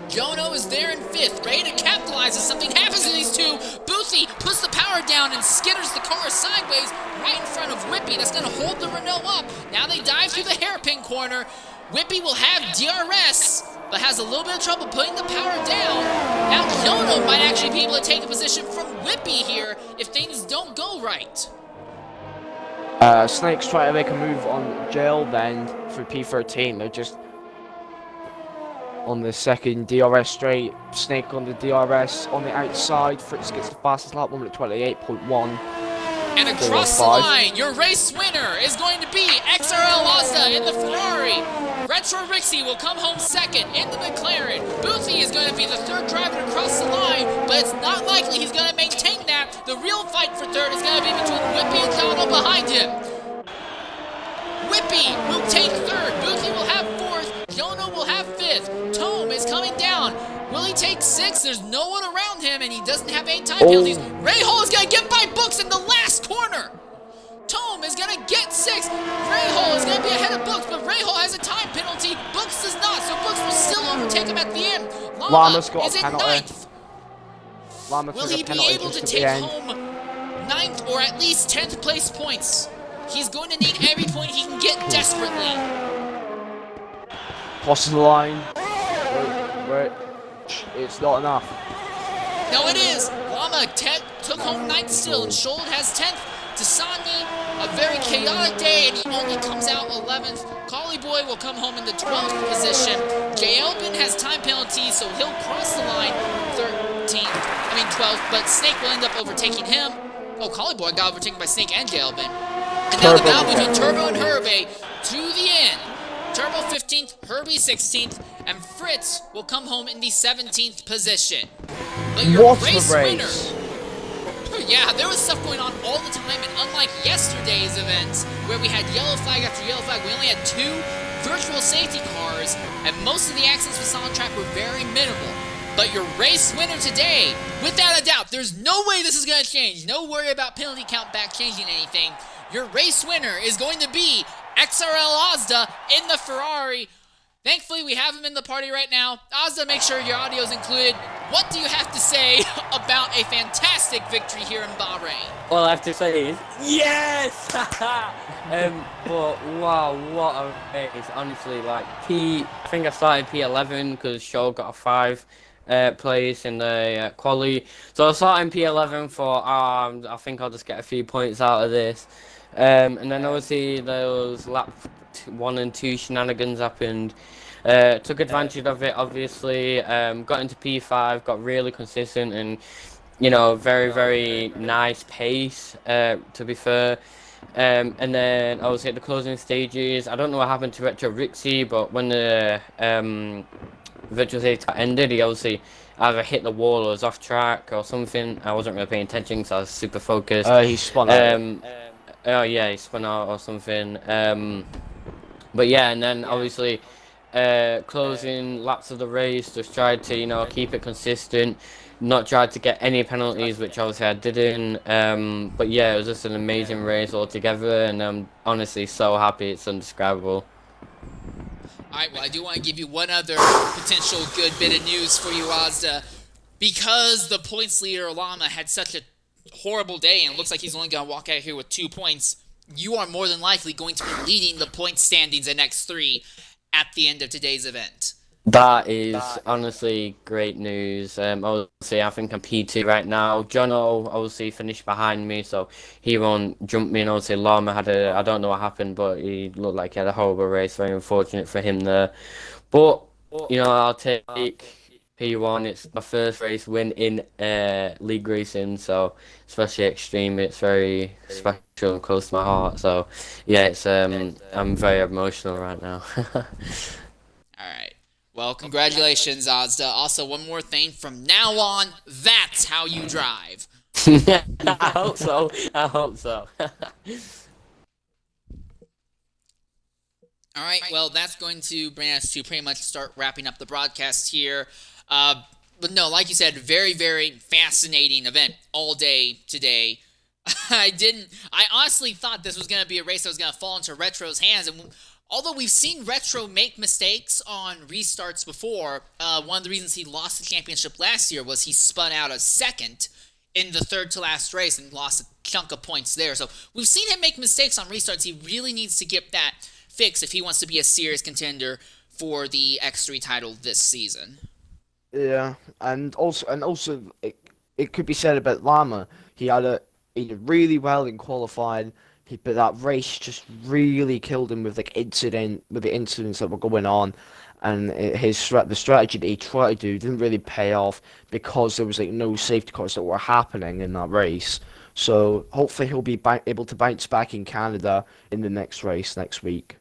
Jono is there in 5th, ready to capitalize as something happens to these two. Boothie puts the power down and skitters the car sideways right in front of Whippy. That's going to hold the Renault up. Now they dive through the hairpin corner. Whippy will have DRS, but has a little bit of trouble putting the power down. Now Jono might actually be able to take a position from Whippy here if things don't go right. Snake's trying to make a move on Jail Bend for P13. They're just on the second DRS straight. Snake on the DRS on the outside. Fritz gets the fastest lap, 1:28.1. And across the line, your race winner is going to be XRL Mazda in the Ferrari. Retro Rixie will come home 2nd in the McLaren. Boothie is going to be the 3rd driver to cross the line, but it's not likely he's going to maintain that. The real fight for 3rd is going to be between Whippy and Jono behind him. Whippy will take 3rd. Boothie will have 4th. Jono will have 5th. Tome is coming down. Will he take 6th? There's no one around him, and he doesn't have any time penalties. Rahal is going to get by Books in the last corner. Tome is going to get 6th. Rahal is going to be ahead of Books, but Rahal has a time penalty. Books does not, so Books will still overtake him at the end. Llama is in 9th. Will he be able to take home 9th or at least 10th place points? He's going to need every point he can get desperately. Crosses the line. Wait. It's not enough. No, it is. Llama Lama took home 9th still, and Schold has 10th. Dasani, a very chaotic day, and he only comes out 11th. Collie Boy will come home in the 12th position. J. Elbin has time penalties, so he'll cross the line 12th, but Snake will end up overtaking him. Oh, Collie Boy got overtaken by Snake and J. Elbin. And now the battle between Turbo and Herbe to the end. Turbo 15th, Herbie 16th, and Fritz will come home in the 17th position. But your race winner... Yeah, there was stuff going on all the time, and unlike yesterday's events, where we had yellow flag after yellow flag, we only had 2 virtual safety cars, and most of the accidents with solid track were very minimal. But your race winner today, without a doubt, there's no way this is going to change. No worry about penalty count back changing anything. Your race winner is going to be XRL Ozda in the Ferrari. Thankfully, we have him in the party right now. Ozda, make sure your audio is included. What do you have to say about a fantastic victory here in Bahrain? All I have to say is, yes! But wow, what a race. Honestly, like, I think I started P11 because Shaw got a 5 place in the quali. So I started in P11 for, I think I'll just get a few points out of this. And then obviously those lap 1 and 2 shenanigans happened. Took advantage of it, obviously. Got into P5, got really consistent and, you know, very, very nice pace, to be fair. And then obviously at the closing stages, I don't know what happened to Retro Rixie, but when the virtual safety ended, he obviously either hit the wall or was off track or something. I wasn't really paying attention because I was super focused. He spun out. Oh yeah, he spun out or something. But yeah, and then obviously closing laps of the race, just tried to, you know, keep it consistent, not tried to get any penalties, which obviously I didn't. But yeah, it was just an amazing race altogether, and I'm honestly so happy. It's indescribable. Alright, well, I do want to give you one other potential good bit of news for you, Ozda. Because the points leader, Lama, had such a horrible day, and it looks like he's only going to walk out here with 2 points, you are more than likely going to be leading the point standings in X3 at the end of today's event. That is honestly great news. Obviously, I think I'm P2 right now. Jono obviously finished behind me, so he won't jump me. And obviously, Lama had I don't know what happened, but he looked like he had a horrible race. Very unfortunate for him there. But, you know, I'll take P1. It's my first race win in league racing, so especially extreme, it's very special and close to my heart. So, yeah, it's I'm very emotional right now. Alright. Well, congratulations, Ozda. Also, one more thing. From now on, that's how you drive. I hope so. I hope so. Alright, well, that's going to bring us to pretty much start wrapping up the broadcast here. But no, like you said, very, very fascinating event all day today. I honestly thought this was going to be a race that was going to fall into Retro's hands, and although we've seen Retro make mistakes on restarts before, one of the reasons he lost the championship last year was he spun out a second in the third to last race and lost a chunk of points there. So we've seen him make mistakes on restarts. He really needs to get that fixed if he wants to be a serious contender for the X3 title this season. Yeah, and also it could be said about Lama. He did really well in qualifying. But that race just really killed him with the incidents that were going on, and the strategy that he tried to do didn't really pay off because there was like no safety cars that were happening in that race. So hopefully he'll be able to bounce back in Canada in the next race next week.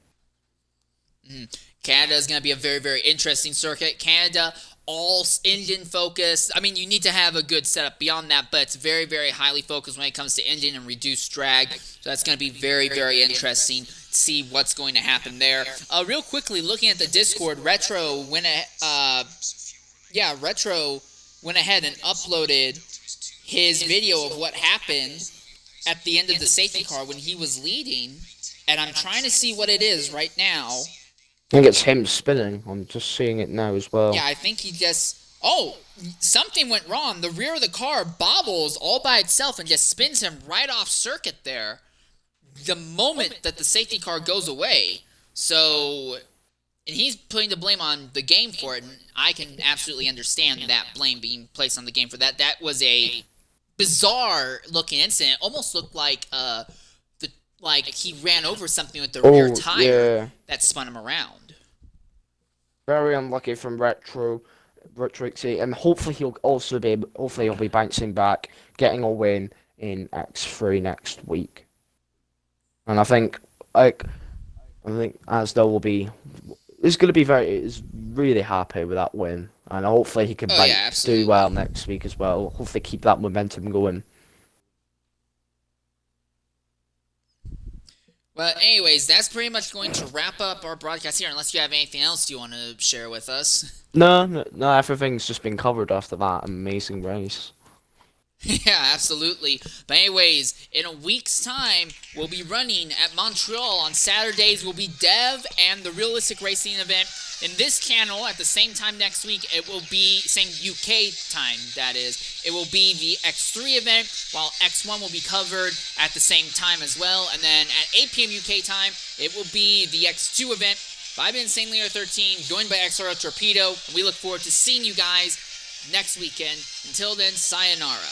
Canada is going to be a very, very interesting circuit. Canada, all engine focused. I mean, you need to have a good setup beyond that, but it's very, very highly focused when it comes to engine and reduced drag. So that's going to be very, very interesting to see what's going to happen there. Real quickly, looking at the Discord, Retro went ahead and uploaded his video of what happened at the end of the safety car when he was leading, and I'm trying to see what it is right now. I think it's him spinning. I'm just seeing it now as well. Yeah, I think he just... Oh, something went wrong. The rear of the car bobbles all by itself and just spins him right off circuit there the moment that the safety car goes away. So, and he's putting the blame on the game for it, and I can absolutely understand that blame being placed on the game for that. That was a bizarre looking incident. Almost looked like like he ran over something with the rear tire yeah. that spun him around. Very unlucky from Retro XC, and hopefully he'll be bouncing back, getting a win in X3 next week. And I think Asda will be is really happy with that win, and hopefully he can do well next week as well. Hopefully keep that momentum going. Well, anyways, that's pretty much going to wrap up our broadcast here, unless you have anything else you want to share with us. No, everything's just been covered after that amazing race. Yeah, absolutely. But anyways, in a week's time, we'll be running at Montreal. On Saturdays will be Dev and the Realistic Racing event. In this channel, at the same time next week, it will be, same UK time, that is, it will be the X3 event, while X1 will be covered at the same time as well. And then at 8 p.m. UK time, it will be the X2 event. But I've been St. Leo 13, joined by XRL Torpedo, and we look forward to seeing you guys next weekend. Until then, sayonara.